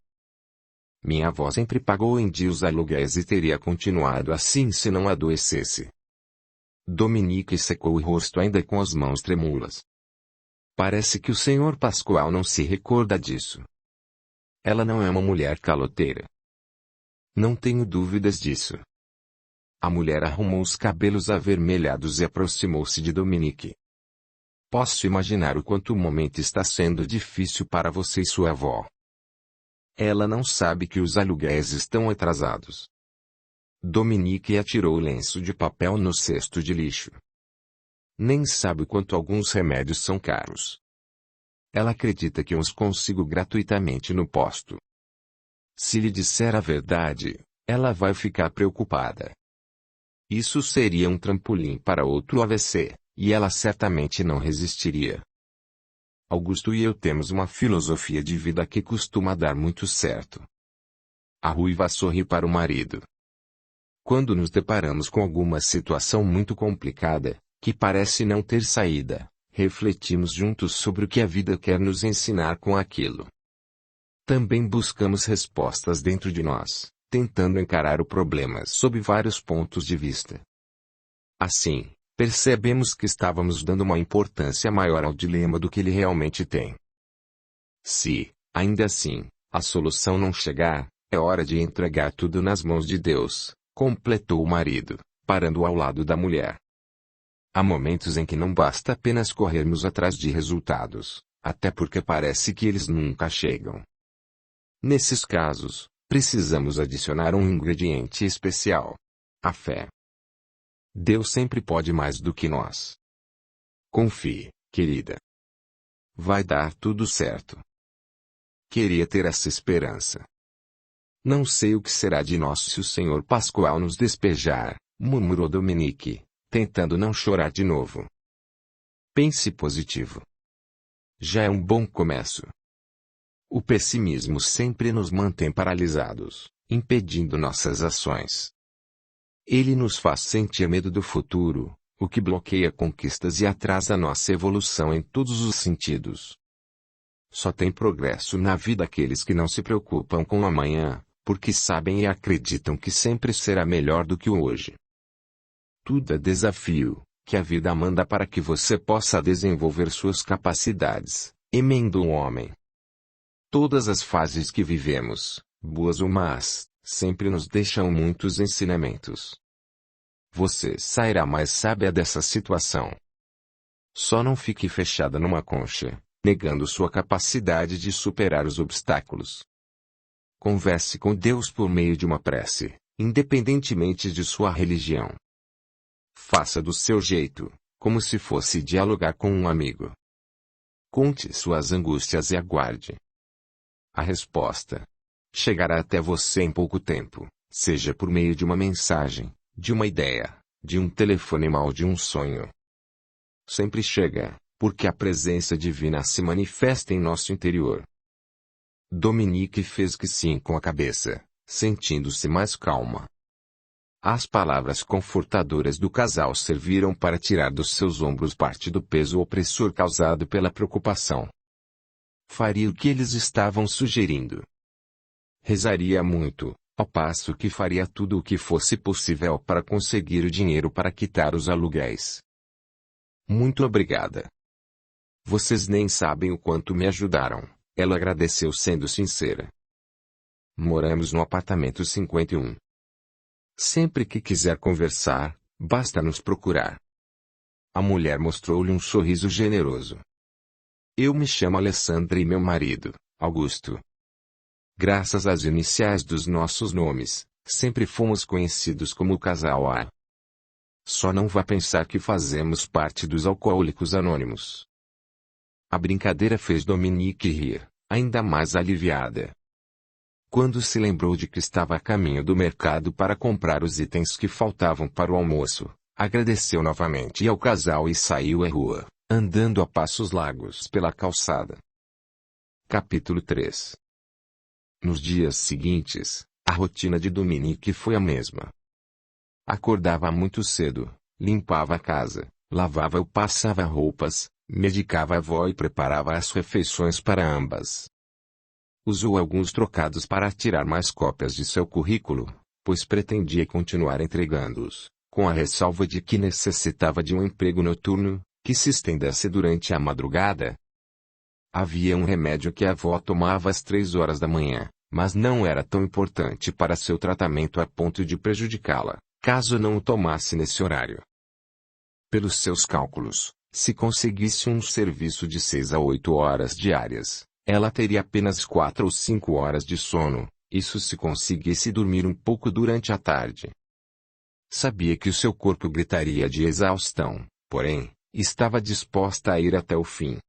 Minha avó sempre pagou em dia os aluguéis e teria continuado assim se não adoecesse. Dominique secou o rosto ainda com as mãos trêmulas. Parece que o Sr. Pascoal não se recorda disso. Ela não é uma mulher caloteira. Não tenho dúvidas disso. A mulher arrumou os cabelos avermelhados e aproximou-se de Dominique. Posso imaginar o quanto o momento está sendo difícil para você e sua avó. Ela não sabe que os aluguéis estão atrasados. Dominique atirou o lenço de papel no cesto de lixo. Nem sabe o quanto alguns remédios são caros. Ela acredita que os consigo gratuitamente no posto. Se lhe disser a verdade, ela vai ficar preocupada. Isso seria um trampolim para outro AVC, e ela certamente não resistiria. Augusto e eu temos uma filosofia de vida que costuma dar muito certo. A ruiva sorri para o marido. Quando nos deparamos com alguma situação muito complicada, que parece não ter saída, refletimos juntos sobre o que a vida quer nos ensinar com aquilo. Também buscamos respostas dentro de nós, tentando encarar o problema sob vários pontos de vista. Assim, percebemos que estávamos dando uma importância maior ao dilema do que ele realmente tem. Se, ainda assim, a solução não chegar, é hora de entregar tudo nas mãos de Deus, completou o marido, parando ao lado da mulher. Há momentos em que não basta apenas corrermos atrás de resultados, até porque parece que eles nunca chegam. Nesses casos, precisamos adicionar um ingrediente especial: a fé. Deus sempre pode mais do que nós. Confie, querida. Vai dar tudo certo. Queria ter essa esperança. Não sei o que será de nós se o Senhor Pascoal nos despejar, murmurou Dominique, tentando não chorar de novo. Pense positivo. Já é um bom começo. O pessimismo sempre nos mantém paralisados, impedindo nossas ações. Ele nos faz sentir medo do futuro, o que bloqueia conquistas e atrasa nossa evolução em todos os sentidos. Só tem progresso na vida aqueles que não se preocupam com o amanhã, porque sabem e acreditam que sempre será melhor do que o hoje. Tudo é desafio, que a vida manda para que você possa desenvolver suas capacidades, emendou o homem. Todas as fases que vivemos, boas ou más, sempre nos deixam muitos ensinamentos. Você sairá mais sábia dessa situação. Só não fique fechada numa concha, negando sua capacidade de superar os obstáculos. Converse com Deus por meio de uma prece, independentemente de sua religião. Faça do seu jeito, como se fosse dialogar com um amigo. Conte suas angústias e aguarde. A resposta chegará até você em pouco tempo, seja por meio de uma mensagem, de uma ideia, de um telefonema ou de um sonho. Sempre chega, porque a presença divina se manifesta em nosso interior. Dominique fez que sim com a cabeça, sentindo-se mais calma. As palavras confortadoras do casal serviram para tirar dos seus ombros parte do peso opressor causado pela preocupação. Faria o que eles estavam sugerindo. Rezaria muito, ao passo que faria tudo o que fosse possível para conseguir o dinheiro para quitar os aluguéis. Muito obrigada. Vocês nem sabem o quanto me ajudaram, ela agradeceu sendo sincera. Moramos no apartamento 51. Sempre que quiser conversar, basta nos procurar. A mulher mostrou-lhe um sorriso generoso. Eu me chamo Alessandra e meu marido, Augusto. Graças às iniciais dos nossos nomes, sempre fomos conhecidos como o casal A. Só não vá pensar que fazemos parte dos Alcoólicos Anônimos. A brincadeira fez Dominique rir, ainda mais aliviada. Quando se lembrou de que estava a caminho do mercado para comprar os itens que faltavam para o almoço, agradeceu novamente ao casal e saiu à rua, andando a passos largos pela calçada. Capítulo 3. Nos dias seguintes, a rotina de Dominique foi a mesma. Acordava muito cedo, limpava a casa, lavava ou passava roupas, medicava a avó e preparava as refeições para ambas. Usou alguns trocados para tirar mais cópias de seu currículo, pois pretendia continuar entregando-os, com a ressalva de que necessitava de um emprego noturno, que se estendesse durante a madrugada. Havia um remédio que a avó tomava às 3 horas da manhã, mas não era tão importante para seu tratamento a ponto de prejudicá-la, caso não o tomasse nesse horário. Pelos seus cálculos, se conseguisse um serviço de 6 a 8 horas diárias, ela teria apenas 4 ou 5 horas de sono, isso se conseguisse dormir um pouco durante a tarde. Sabia que o seu corpo gritaria de exaustão, porém, estava disposta a ir até o fim.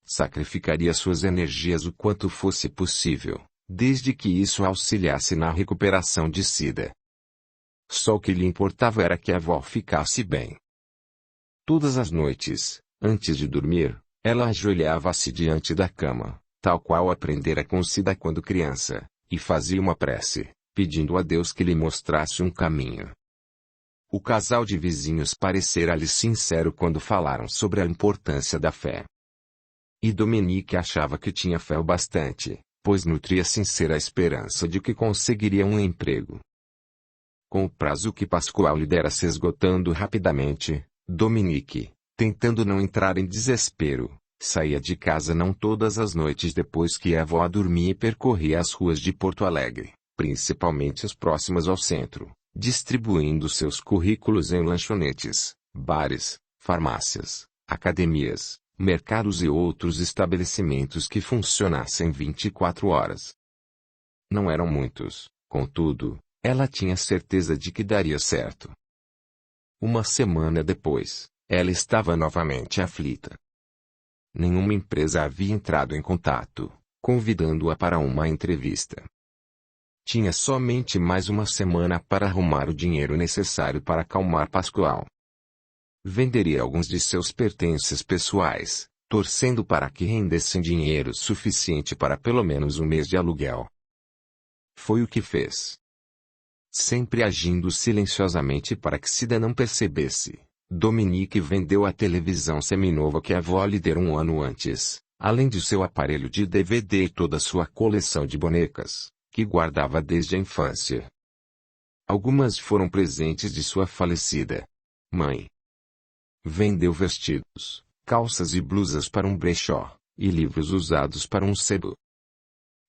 Sacrificaria suas energias o quanto fosse possível, desde que isso auxiliasse na recuperação de Cida. Só o que lhe importava era que a avó ficasse bem. Todas as noites, antes de dormir, Ela ajoelhava-se diante da cama, tal qual aprendera com Cida quando criança, e fazia uma prece, pedindo a Deus que lhe mostrasse um caminho. O casal de vizinhos parecera-lhe sincero quando falaram sobre a importância da fé. E Dominique achava que tinha fé o bastante, pois nutria sincera esperança de que conseguiria um emprego. Com o prazo que Pascoal lhe dera se esgotando rapidamente, Dominique, tentando não entrar em desespero, saía de casa não todas as noites depois que a avó dormia e percorria as ruas de Porto Alegre, principalmente as próximas ao centro, distribuindo seus currículos em lanchonetes, bares, farmácias, academias, mercados e outros estabelecimentos que funcionassem 24 horas. Não eram muitos, contudo, ela tinha certeza de que daria certo. Uma semana depois, ela estava novamente aflita. Nenhuma empresa havia entrado em contato, convidando-a para uma entrevista. Tinha somente mais uma semana para arrumar o dinheiro necessário para acalmar Pascoal. Venderia alguns de seus pertences pessoais, torcendo para que rendessem dinheiro suficiente para pelo menos um mês de aluguel. Foi o que fez. Sempre agindo silenciosamente para que Cida não percebesse, Dominique vendeu a televisão seminova que a avó lhe dera um ano antes, além de seu aparelho de DVD e toda sua coleção de bonecas, que guardava desde a infância. Algumas foram presentes de sua falecida mãe. Vendeu vestidos, calças e blusas para um brechó, e livros usados para um sebo.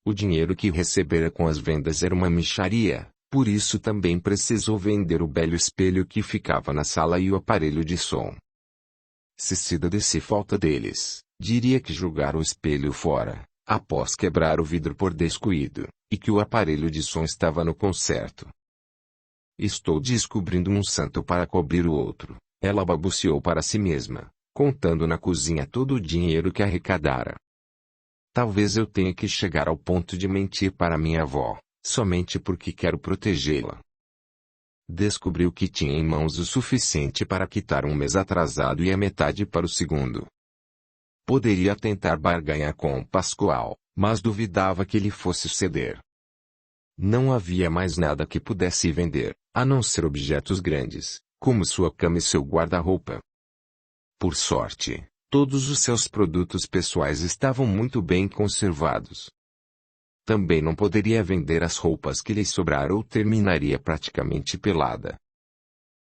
O dinheiro que recebera com as vendas era uma mixaria, por isso também precisou vender o belo espelho que ficava na sala e o aparelho de som. Se Cida desse falta deles, diria que jogaram o espelho fora, após quebrar o vidro por descuido, e que o aparelho de som estava no conserto. Estou descobrindo um santo para cobrir o outro, ela balbuciou para si mesma, contando na cozinha todo o dinheiro que arrecadara. Talvez eu tenha que chegar ao ponto de mentir para minha avó, somente porque quero protegê-la. Descobriu que tinha em mãos o suficiente para quitar um mês atrasado e a metade para o segundo. Poderia tentar barganhar com Pascoal, mas duvidava que ele fosse ceder. Não havia mais nada que pudesse vender, a não ser objetos grandes, como sua cama e seu guarda-roupa. Por sorte, todos os seus produtos pessoais estavam muito bem conservados. Também não poderia vender as roupas que lhe sobraram ou terminaria praticamente pelada.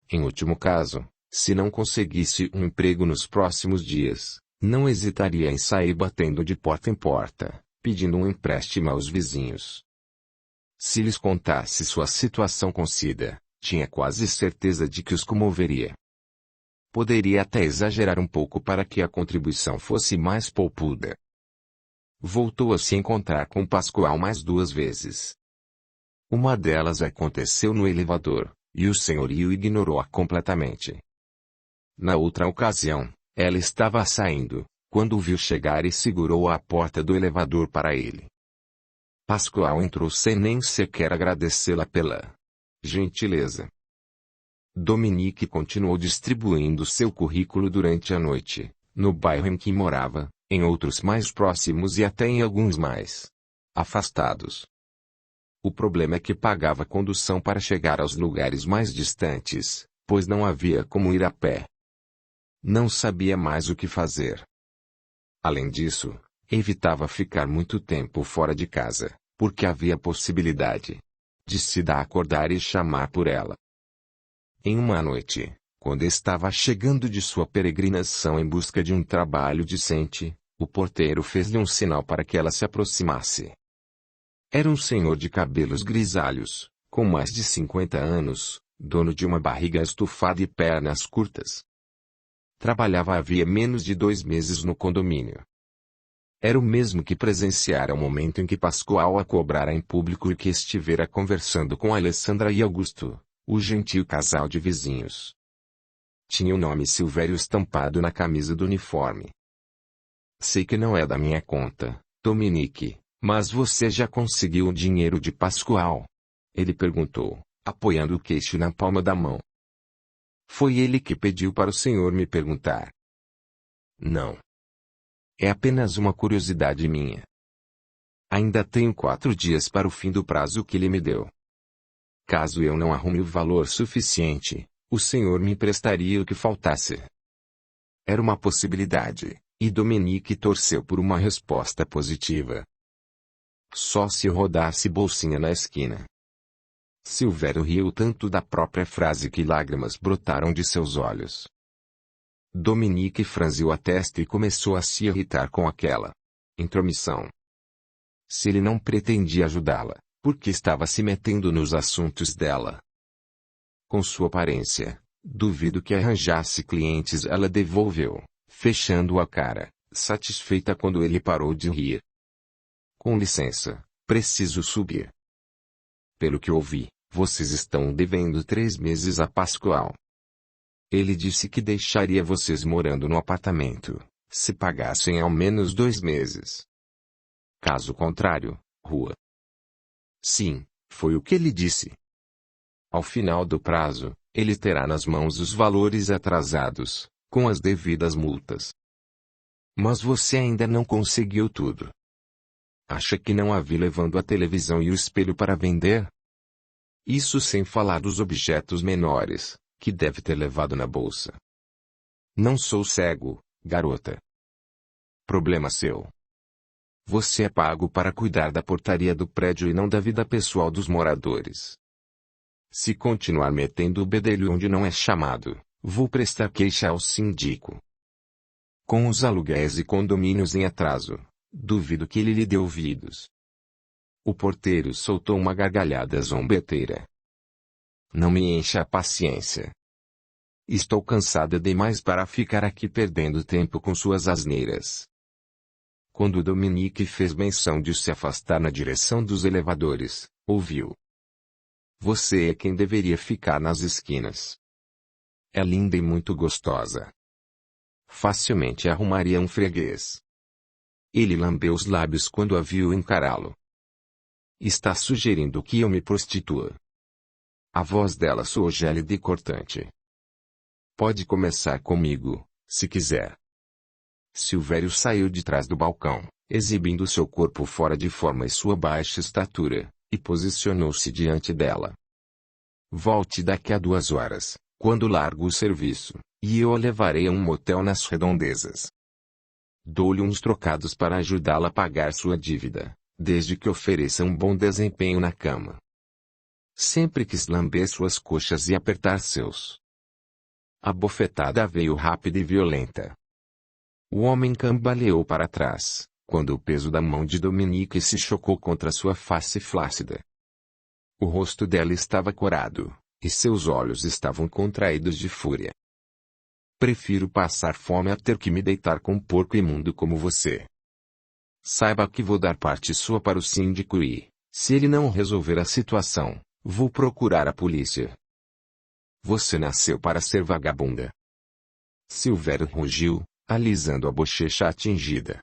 Em último caso, se não conseguisse um emprego nos próximos dias, não hesitaria em sair batendo de porta em porta, pedindo um empréstimo aos vizinhos. Se lhes contasse sua situação com Cida, tinha quase certeza de que os comoveria. Poderia até exagerar um pouco para que a contribuição fosse mais poupuda. Voltou a se encontrar com Pascoal mais 2 vezes. Uma delas aconteceu no elevador, e o senhorio ignorou-a completamente. Na outra ocasião, ela estava saindo, quando o viu chegar e segurou a porta do elevador para ele. Pascoal entrou sem nem sequer agradecê-la pela gentileza. Dominique continuou distribuindo seu currículo durante a noite, no bairro em que morava, em outros mais próximos e até em alguns mais afastados. O problema é que pagava condução para chegar aos lugares mais distantes, pois não havia como ir a pé. Não sabia mais o que fazer. Além disso, evitava ficar muito tempo fora de casa, porque havia a possibilidade de Cida acordar e chamar por ela. Em uma noite, quando estava chegando de sua peregrinação em busca de um trabalho decente, o porteiro fez-lhe um sinal para que ela se aproximasse. Era um senhor de cabelos grisalhos, com mais de 50 anos, dono de uma barriga estufada e pernas curtas. Trabalhava havia menos de 2 meses no condomínio. Era o mesmo que presenciara o momento em que Pascoal a cobrara em público e que estivera conversando com Alessandra e Augusto, o gentil casal de vizinhos. Tinha o nome Silvério estampado na camisa do uniforme. Sei que não é da minha conta, Dominique, mas você já conseguiu o dinheiro de Pascoal? Ele perguntou, apoiando o queixo na palma da mão. Foi ele que pediu para o senhor me perguntar. Não. É apenas uma curiosidade minha. Ainda tenho 4 dias para o fim do prazo que ele me deu. Caso eu não arrume o valor suficiente, o senhor me emprestaria o que faltasse. Era uma possibilidade, e Dominique torceu por uma resposta positiva. Só se eu rodasse bolsinha na esquina. Silvério riu tanto da própria frase que lágrimas brotaram de seus olhos. Dominique franziu a testa e começou a se irritar com aquela intromissão. Se ele não pretendia ajudá-la, por que estava se metendo nos assuntos dela? Com sua aparência, duvido que arranjasse clientes. Ela devolveu, fechando a cara, satisfeita quando ele parou de rir. Com licença, preciso subir. Pelo que ouvi, vocês estão devendo 3 meses a Pascoal. Ele disse que deixaria vocês morando no apartamento, se pagassem ao menos 2 meses. Caso contrário, rua. Sim, foi o que ele disse. Ao final do prazo, ele terá nas mãos os valores atrasados, com as devidas multas. Mas você ainda não conseguiu tudo. Acha que não a vi levando a televisão e o espelho para vender? Isso sem falar dos objetos menores, que deve ter levado na bolsa. Não sou cego, garota. Problema seu. Você é pago para cuidar da portaria do prédio e não da vida pessoal dos moradores. Se continuar metendo o bedelho onde não é chamado, vou prestar queixa ao síndico. Com os aluguéis e condomínios em atraso, duvido que ele lhe dê ouvidos. O porteiro soltou uma gargalhada zombeteira. Não me encha a paciência. Estou cansada demais para ficar aqui perdendo tempo com suas asneiras. Quando Dominique fez menção de se afastar na direção dos elevadores, ouviu. Você é quem deveria ficar nas esquinas. É linda e muito gostosa. Facilmente arrumaria um freguês. Ele lambeu os lábios quando a viu encará-lo. Está sugerindo que eu me prostitua. A voz dela soou gélida e cortante. Pode começar comigo, se quiser. Silvério saiu de trás do balcão, exibindo seu corpo fora de forma e sua baixa estatura, e posicionou-se diante dela. Volte daqui a 2 horas, quando largo o serviço, e eu a levarei a um motel nas redondezas. Dou-lhe uns trocados para ajudá-la a pagar sua dívida, desde que ofereça um bom desempenho na cama. Sempre quis lamber suas coxas e apertar seus. A bofetada veio rápida e violenta. O homem cambaleou para trás, quando o peso da mão de Dominique se chocou contra sua face flácida. O rosto dela estava corado, e seus olhos estavam contraídos de fúria. Prefiro passar fome a ter que me deitar com um porco imundo como você. Saiba que vou dar parte sua para o síndico e, se ele não resolver a situação, vou procurar a polícia. Você nasceu para ser vagabunda. Silvério rugiu, alisando a bochecha atingida.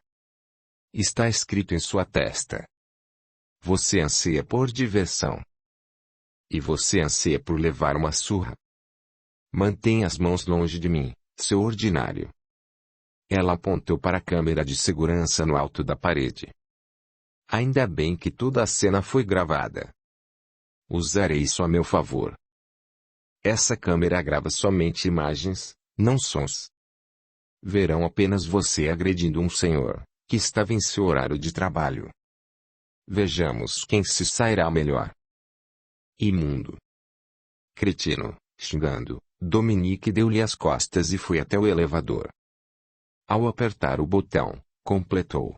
Está escrito em sua testa. Você anseia por diversão. E você anseia por levar uma surra. Mantenha as mãos longe de mim, seu ordinário. Ela apontou para a câmera de segurança no alto da parede. Ainda bem que toda a cena foi gravada. Usarei isso a meu favor. Essa câmera grava somente imagens, não sons. Verão apenas você agredindo um senhor, que estava em seu horário de trabalho. Vejamos quem se sairá melhor. Imundo. Cretino, xingando, Dominique deu-lhe as costas e foi até o elevador. Ao apertar o botão, completou.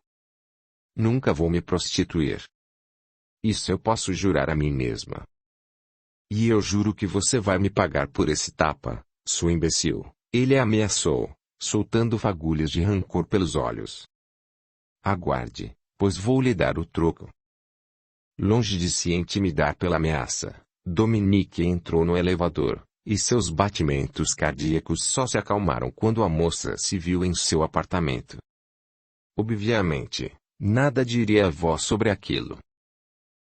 Nunca vou me prostituir. Isso eu posso jurar a mim mesma. E eu juro que você vai me pagar por esse tapa, sua imbecil, ele ameaçou, soltando fagulhas de rancor pelos olhos. Aguarde, pois vou lhe dar o troco. Longe de se intimidar pela ameaça, Dominique entrou no elevador, e seus batimentos cardíacos só se acalmaram quando a moça se viu em seu apartamento. Obviamente, nada diria a voz sobre aquilo.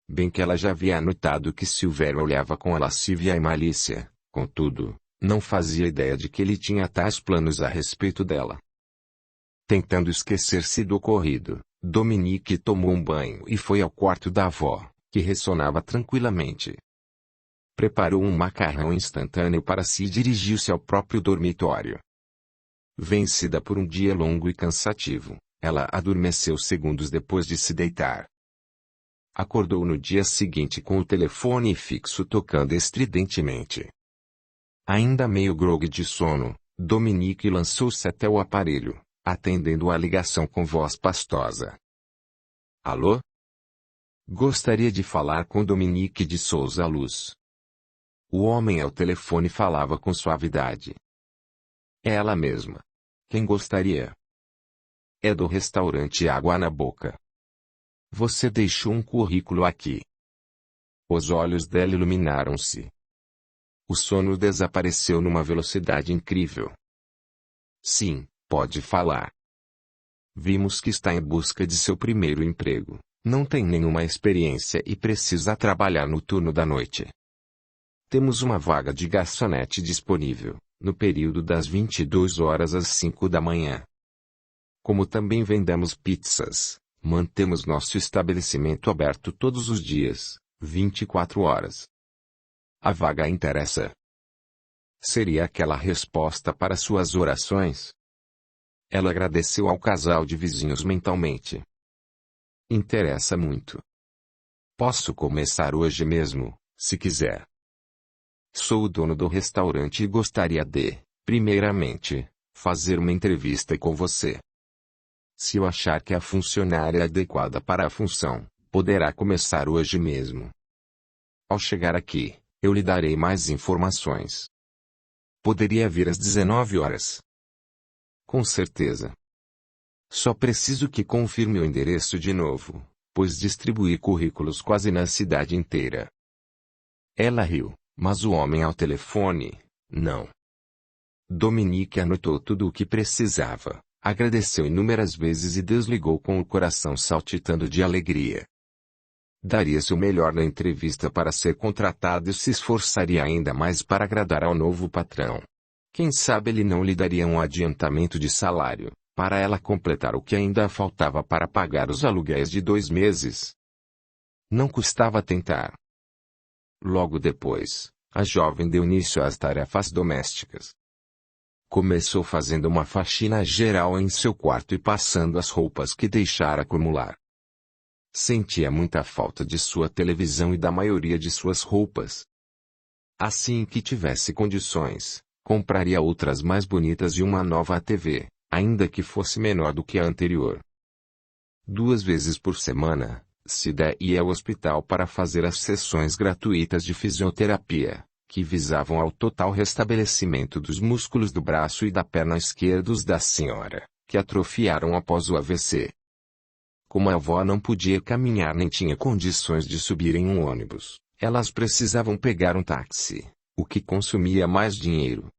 Bem que ela já havia notado que Silvério olhava com a lascívia e malícia, contudo, não fazia ideia de que ele tinha tais planos a respeito dela. Tentando esquecer-se do ocorrido, Dominique tomou um banho e foi ao quarto da avó, que ressonava tranquilamente. Preparou um macarrão instantâneo para si e dirigiu-se ao próprio dormitório. Vencida por um dia longo e cansativo, ela adormeceu segundos depois de se deitar. Acordou no dia seguinte com o telefone fixo tocando estridentemente. Ainda meio grogue de sono, Dominique lançou-se até o aparelho, atendendo a ligação com voz pastosa. Alô? Gostaria de falar com Dominique de Souza Luz. O homem ao telefone falava com suavidade. É ela mesma. Quem gostaria? É do restaurante Água na Boca. Você deixou um currículo aqui. Os olhos dela iluminaram-se. O sono desapareceu numa velocidade incrível. Sim, pode falar. Vimos que está em busca de seu primeiro emprego, não tem nenhuma experiência e precisa trabalhar no turno da noite. Temos uma vaga de garçonete disponível, no período das 22 horas às 5 da manhã. Como também vendemos pizzas, mantemos nosso estabelecimento aberto todos os dias, 24 horas. A vaga interessa. Seria aquela resposta para suas orações? Ela agradeceu ao casal de vizinhos mentalmente. Interessa muito. Posso começar hoje mesmo, se quiser. Sou o dono do restaurante e gostaria de, primeiramente, fazer uma entrevista com você. Se eu achar que a funcionária é adequada para a função, poderá começar hoje mesmo. Ao chegar aqui, eu lhe darei mais informações. Poderia vir às 19 horas. Com certeza. Só preciso que confirme o endereço de novo, pois distribuí currículos quase na cidade inteira. Ela riu, mas o homem ao telefone, não. Dominique anotou tudo o que precisava, agradeceu inúmeras vezes e desligou com o coração saltitando de alegria. Daria seu melhor na entrevista para ser contratado e se esforçaria ainda mais para agradar ao novo patrão. Quem sabe ele não lhe daria um adiantamento de salário, para ela completar o que ainda faltava para pagar os aluguéis de 2 meses. Não custava tentar. Logo depois, a jovem deu início às tarefas domésticas. Começou fazendo uma faxina geral em seu quarto e passando as roupas que deixara acumular. Sentia muita falta de sua televisão e da maioria de suas roupas. Assim que tivesse condições, compraria outras mais bonitas e uma nova TV, ainda que fosse menor do que a anterior. 2 vezes por semana, Cida ia ao hospital para fazer as sessões gratuitas de fisioterapia, que visavam ao total restabelecimento dos músculos do braço e da perna esquerdos da senhora, que atrofiaram após o AVC. Como a avó não podia caminhar nem tinha condições de subir em um ônibus, elas precisavam pegar um táxi, o que consumia mais dinheiro.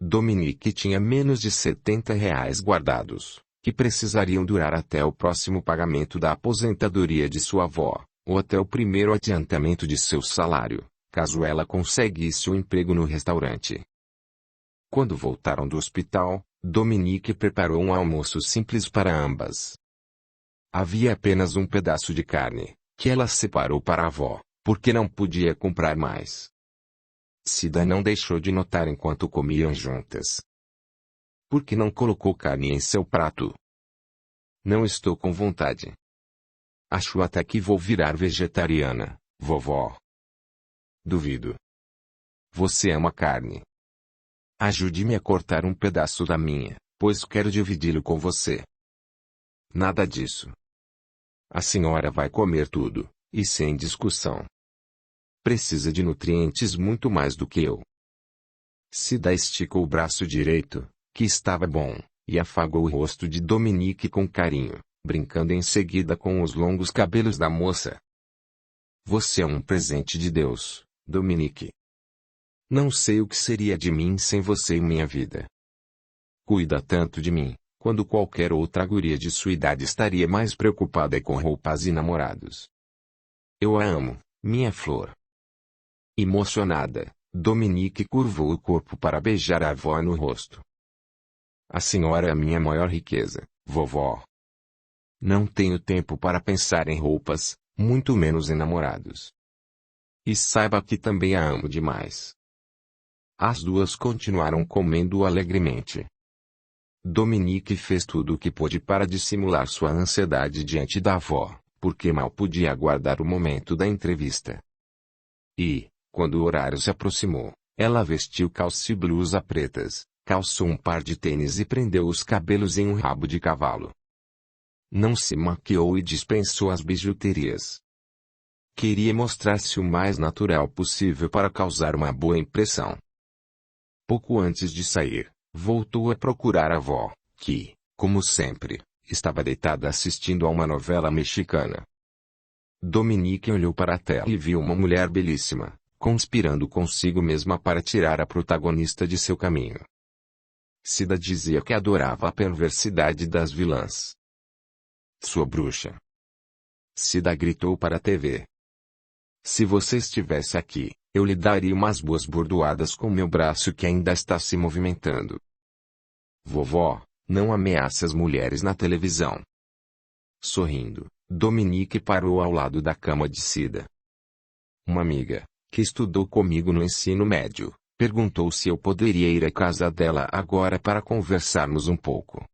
Dominique tinha menos de R$ 70 guardados, que precisariam durar até o próximo pagamento da aposentadoria de sua avó, ou até o primeiro adiantamento de seu salário, caso ela conseguisse um emprego no restaurante. Quando voltaram do hospital, Dominique preparou um almoço simples para ambas. Havia apenas um pedaço de carne, que ela separou para a avó, porque não podia comprar mais. Cida não deixou de notar enquanto comiam juntas. Por que não colocou carne em seu prato? Não estou com vontade. Acho até que vou virar vegetariana, vovó. Duvido. Você ama carne. Ajude-me a cortar um pedaço da minha, pois quero dividi-lo com você. Nada disso. A senhora vai comer tudo, e sem discussão. Precisa de nutrientes muito mais do que eu. Cida esticou o braço direito, que estava bom, e afagou o rosto de Dominique com carinho, brincando em seguida com os longos cabelos da moça. Você é um presente de Deus, Dominique. Não sei o que seria de mim sem você em minha vida. Cuida tanto de mim, quando qualquer outra guria de sua idade estaria mais preocupada com roupas e namorados. Eu a amo, minha flor. Emocionada, Dominique curvou o corpo para beijar a avó no rosto. A senhora é a minha maior riqueza, vovó. Não tenho tempo para pensar em roupas, muito menos em namorados. E saiba que também a amo demais. As duas continuaram comendo alegremente. Dominique fez tudo o que pôde para dissimular sua ansiedade diante da avó, porque mal podia aguardar o momento da entrevista. E, quando o horário se aproximou, ela vestiu calça e blusa pretas, calçou um par de tênis e prendeu os cabelos em um rabo de cavalo. Não se maquiou e dispensou as bijuterias. Queria mostrar-se o mais natural possível para causar uma boa impressão. Pouco antes de sair, voltou a procurar a avó, que, como sempre, estava deitada assistindo a uma novela mexicana. Dominique olhou para a tela e viu uma mulher belíssima, conspirando consigo mesma para tirar a protagonista de seu caminho. Cida dizia que adorava a perversidade das vilãs. Sua bruxa. Cida gritou para a TV. Se você estivesse aqui, eu lhe daria umas boas bordoadas com meu braço que ainda está se movimentando. Vovó, não ameace as mulheres na televisão. Sorrindo, Dominique parou ao lado da cama de Cida. Uma amiga, que estudou comigo no ensino médio, perguntou se eu poderia ir à casa dela agora para conversarmos um pouco.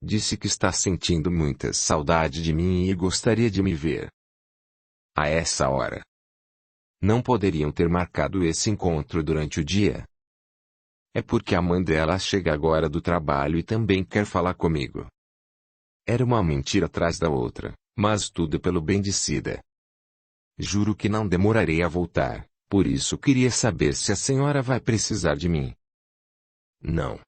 Disse que está sentindo muita saudade de mim e gostaria de me ver. A essa hora. Não poderiam ter marcado esse encontro durante o dia? É porque a mãe dela chega agora do trabalho e também quer falar comigo. Era uma mentira atrás da outra, mas tudo pelo bem de Cida. Juro que não demorarei a voltar, por isso queria saber se a senhora vai precisar de mim. Não.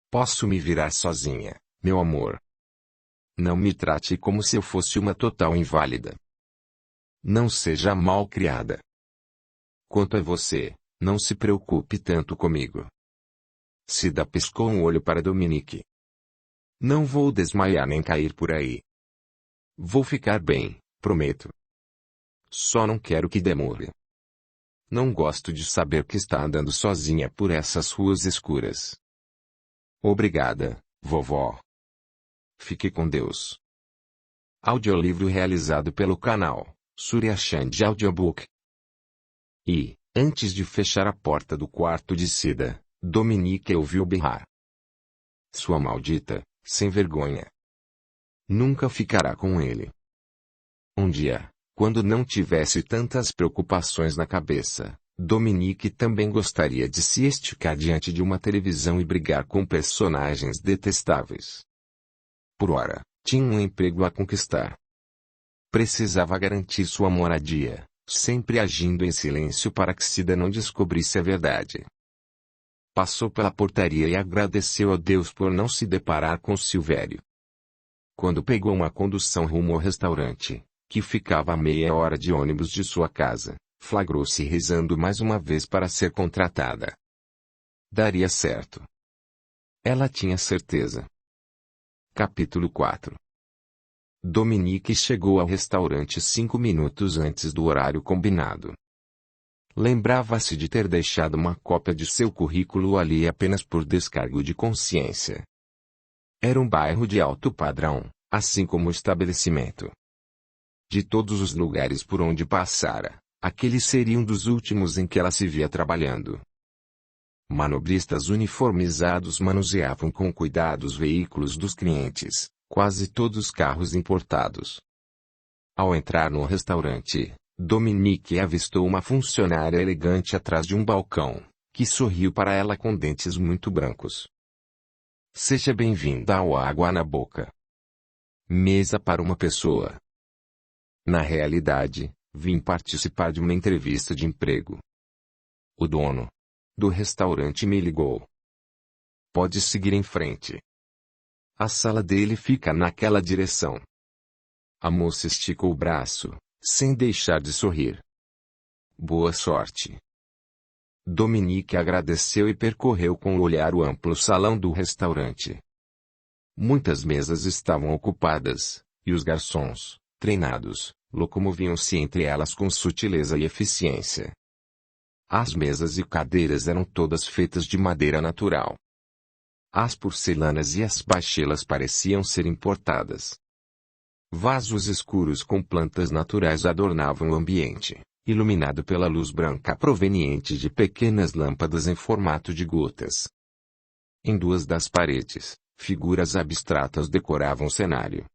Posso me virar sozinha, meu amor. Não me trate como se eu fosse uma total inválida. Não seja mal criada. Quanto a você, não se preocupe tanto comigo. Cida piscou um olho para Dominique. Não vou desmaiar nem cair por aí. Vou ficar bem, prometo. Só não quero que demore. Não gosto de saber que está andando sozinha por essas ruas escuras. Obrigada, vovó. Fique com Deus. Audiolivro realizado pelo canal Surya Chand Audiobook. E, antes de fechar a porta do quarto de Cida, Dominique ouviu berrar. Sua maldita, sem vergonha. Nunca ficará com ele. Um dia, quando não tivesse tantas preocupações na cabeça, Dominique também gostaria de se esticar diante de uma televisão e brigar com personagens detestáveis. Por ora, tinha um emprego a conquistar. Precisava garantir sua moradia, sempre agindo em silêncio para que Cida não descobrisse a verdade. Passou pela portaria e agradeceu a Deus por não se deparar com Silvério. Quando pegou uma condução rumo ao restaurante, que ficava a meia hora de ônibus de sua casa, flagrou-se rezando mais uma vez para ser contratada. Daria certo. Ela tinha certeza. Capítulo 4. Dominique chegou ao restaurante 5 minutos antes do horário combinado. Lembrava-se de ter deixado uma cópia de seu currículo ali apenas por descargo de consciência. Era um bairro de alto padrão, assim como o estabelecimento. De todos os lugares por onde passara, aquele seria um dos últimos em que ela se via trabalhando. Manobristas uniformizados manuseavam com cuidado os veículos dos clientes, quase todos carros importados. Ao entrar no restaurante, Dominique avistou uma funcionária elegante atrás de um balcão, que sorriu para ela com dentes muito brancos. Seja bem-vinda ao Água na Boca. Mesa para uma pessoa. Na realidade, vim participar de uma entrevista de emprego. O dono do restaurante me ligou. Pode seguir em frente. A sala dele fica naquela direção. A moça esticou o braço, sem deixar de sorrir. Boa sorte. Dominique agradeceu e percorreu com o olhar o amplo salão do restaurante. Muitas mesas estavam ocupadas, e os garçons, treinados, locomoviam-se entre elas com sutileza e eficiência. As mesas e cadeiras eram todas feitas de madeira natural. As porcelanas e as bachelas pareciam ser importadas. Vasos escuros com plantas naturais adornavam o ambiente, iluminado pela luz branca proveniente de pequenas lâmpadas em formato de gotas. Em duas das paredes, figuras abstratas decoravam o cenário.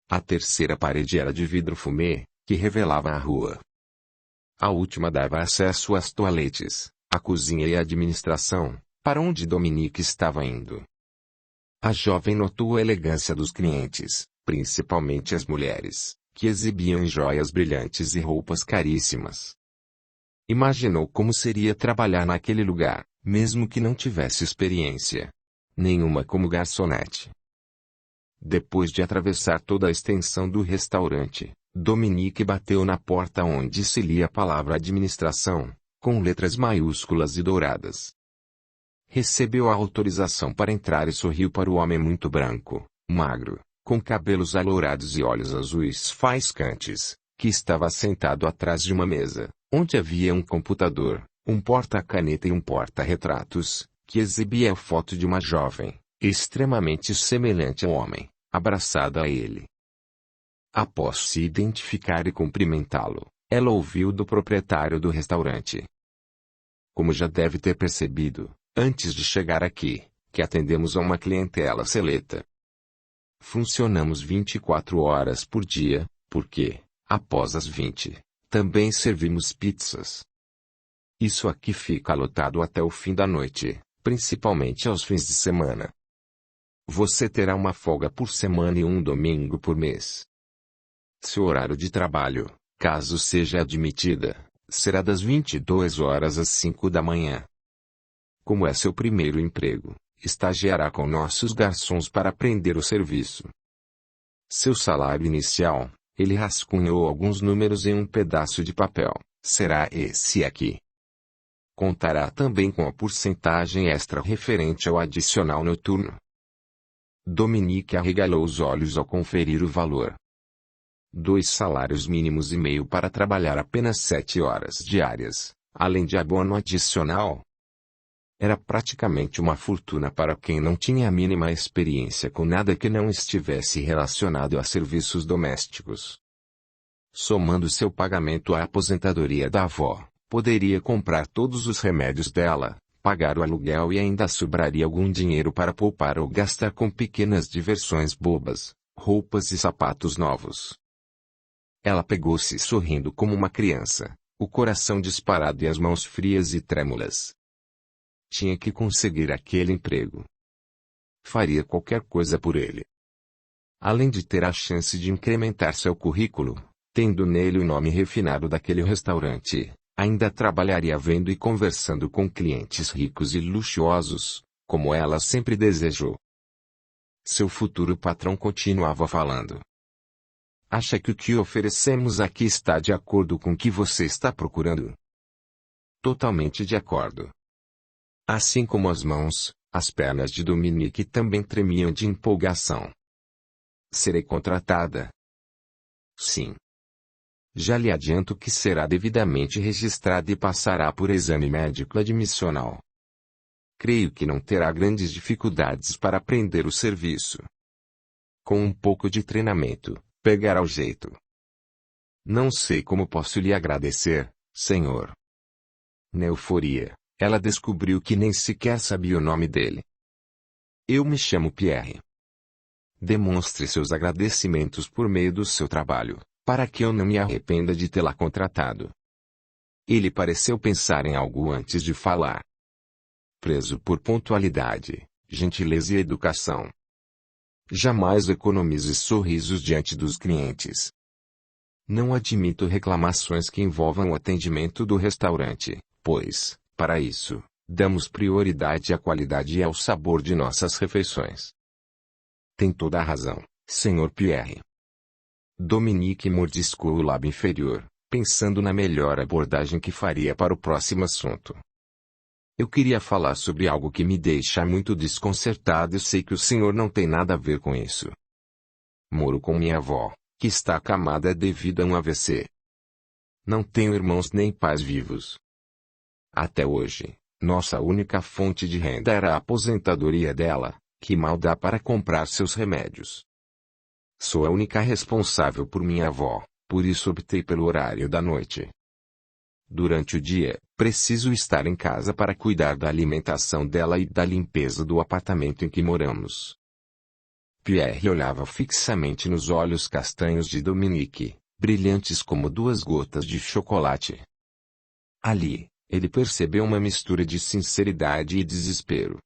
A terceira parede era de vidro fumê, que revelava a rua. A última dava acesso às toaletes, à cozinha e à administração, para onde Dominique estava indo. A jovem notou a elegância dos clientes, principalmente as mulheres, que exibiam joias brilhantes e roupas caríssimas. Imaginou como seria trabalhar naquele lugar, mesmo que não tivesse experiência nenhuma como garçonete. Depois de atravessar toda a extensão do restaurante, Dominique bateu na porta onde se lia a palavra administração, com letras maiúsculas e douradas. Recebeu a autorização para entrar e sorriu para o homem muito branco, magro, com cabelos alourados e olhos azuis faiscantes, que estava sentado atrás de uma mesa, onde havia um computador, um porta-caneta e um porta-retratos, que exibia a foto de uma jovem, extremamente semelhante ao homem, abraçada a ele. Após se identificar e cumprimentá-lo, ela ouviu do proprietário do restaurante. Como já deve ter percebido, antes de chegar aqui, que atendemos a uma clientela seleta. Funcionamos 24 horas por dia, porque, após as 20, também servimos pizzas. Isso aqui fica lotado até o fim da noite, principalmente aos fins de semana. Você terá uma folga por semana e um domingo por mês. Seu horário de trabalho, caso seja admitida, será das 22 horas às 5 da manhã. Como é seu primeiro emprego, estagiará com nossos garçons para aprender o serviço. Seu salário inicial, ele rascunhou alguns números em um pedaço de papel, será esse aqui. Contará também com a porcentagem extra referente ao adicional noturno. Dominique arregalou os olhos ao conferir o valor. 2 salários mínimos e meio para trabalhar apenas 7 horas diárias, além de abono adicional. Era praticamente uma fortuna para quem não tinha a mínima experiência com nada que não estivesse relacionado a serviços domésticos. Somando seu pagamento à aposentadoria da avó, poderia comprar todos os remédios dela, pagar o aluguel e ainda sobraria algum dinheiro para poupar ou gastar com pequenas diversões bobas, roupas e sapatos novos. Ela pegou-se sorrindo como uma criança, o coração disparado e as mãos frias e trêmulas. Tinha que conseguir aquele emprego. Faria qualquer coisa por ele. Além de ter a chance de incrementar seu currículo, tendo nele o nome refinado daquele restaurante, ainda trabalharia vendo e conversando com clientes ricos e luxuosos, como ela sempre desejou. Seu futuro patrão continuava falando. Acha que o que oferecemos aqui está de acordo com o que você está procurando? Totalmente de acordo. Assim como as mãos, as pernas de Dominique também tremiam de empolgação. Serei contratada? Sim. Já lhe adianto que será devidamente registrada e passará por exame médico admissional. Creio que não terá grandes dificuldades para aprender o serviço. Com um pouco de treinamento, pegará o jeito. Não sei como posso lhe agradecer, senhor. Na euforia, ela descobriu que nem sequer sabia o nome dele. Eu me chamo Pierre. Demonstre seus agradecimentos por meio do seu trabalho, para que eu não me arrependa de tê-la contratado. Ele pareceu pensar em algo antes de falar. Preso por pontualidade, gentileza e educação. Jamais economize sorrisos diante dos clientes. Não admito reclamações que envolvam o atendimento do restaurante, pois, para isso, damos prioridade à qualidade e ao sabor de nossas refeições. Tem toda a razão, Sr. Pierre. Dominique mordiscou o lábio inferior, pensando na melhor abordagem que faria para o próximo assunto. Eu queria falar sobre algo que me deixa muito desconcertado e sei que o senhor não tem nada a ver com isso. Moro com minha avó, que está acamada devido a um AVC. Não tenho irmãos nem pais vivos. Até hoje, Nossa única fonte de renda era a aposentadoria dela, que mal dá para comprar seus remédios. Sou a única responsável por minha avó, por isso optei pelo horário da noite. Durante o dia, preciso estar em casa para cuidar da alimentação dela e da limpeza do apartamento em que moramos. Pierre olhava fixamente nos olhos castanhos de Dominique, brilhantes como duas gotas de chocolate. Ali, ele percebeu uma mistura de sinceridade e desespero.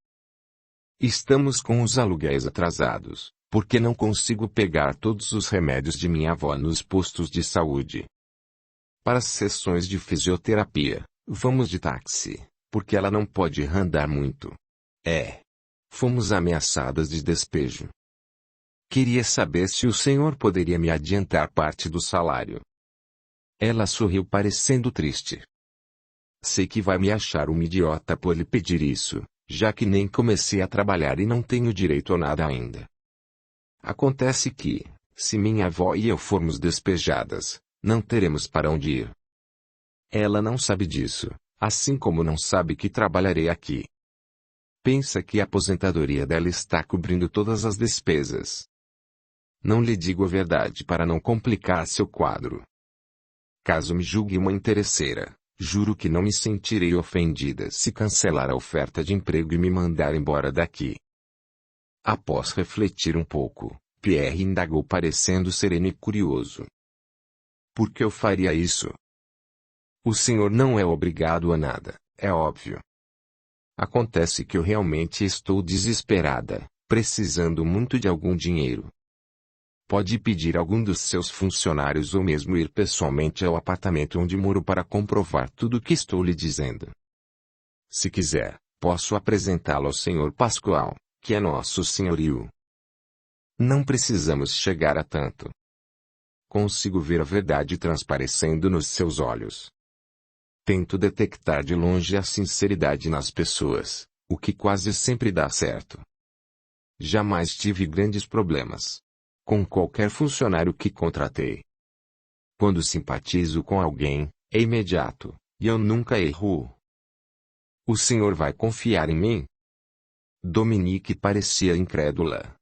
Estamos com os aluguéis atrasados, porque não consigo pegar todos os remédios de minha avó nos postos de saúde. Para as sessões de fisioterapia, vamos de táxi, porque ela não pode andar muito. Fomos ameaçadas de despejo. Queria saber se o senhor poderia me adiantar parte do salário. Ela sorriu parecendo triste. Sei que vai me achar uma idiota por lhe pedir isso, já que nem comecei a trabalhar e não tenho direito a nada ainda. Acontece que, se minha avó e eu formos despejadas, não teremos para onde ir. Ela não sabe disso, assim como não sabe que trabalharei aqui. Pensa que a aposentadoria dela está cobrindo todas as despesas. Não lhe digo a verdade para não complicar seu quadro. Caso me julgue uma interesseira, juro que não me sentirei ofendida se cancelar a oferta de emprego e me mandar embora daqui. Após refletir um pouco, Pierre indagou parecendo sereno e curioso. Por que eu faria isso? O senhor não é obrigado a nada, é óbvio. Acontece que eu realmente estou desesperada, precisando muito de algum dinheiro. Pode pedir a algum dos seus funcionários ou mesmo ir pessoalmente ao apartamento onde moro para comprovar tudo o que estou lhe dizendo. Se quiser, posso apresentá-lo ao Sr. Pascoal, que é nosso senhorio. Não precisamos chegar a tanto. Consigo ver a verdade transparecendo nos seus olhos. Tento detectar de longe a sinceridade nas pessoas, o que quase sempre dá certo. Jamais tive grandes problemas com qualquer funcionário que contratei. Quando simpatizo com alguém, é imediato, e eu nunca erro. O senhor vai confiar em mim? Dominique parecia incrédula.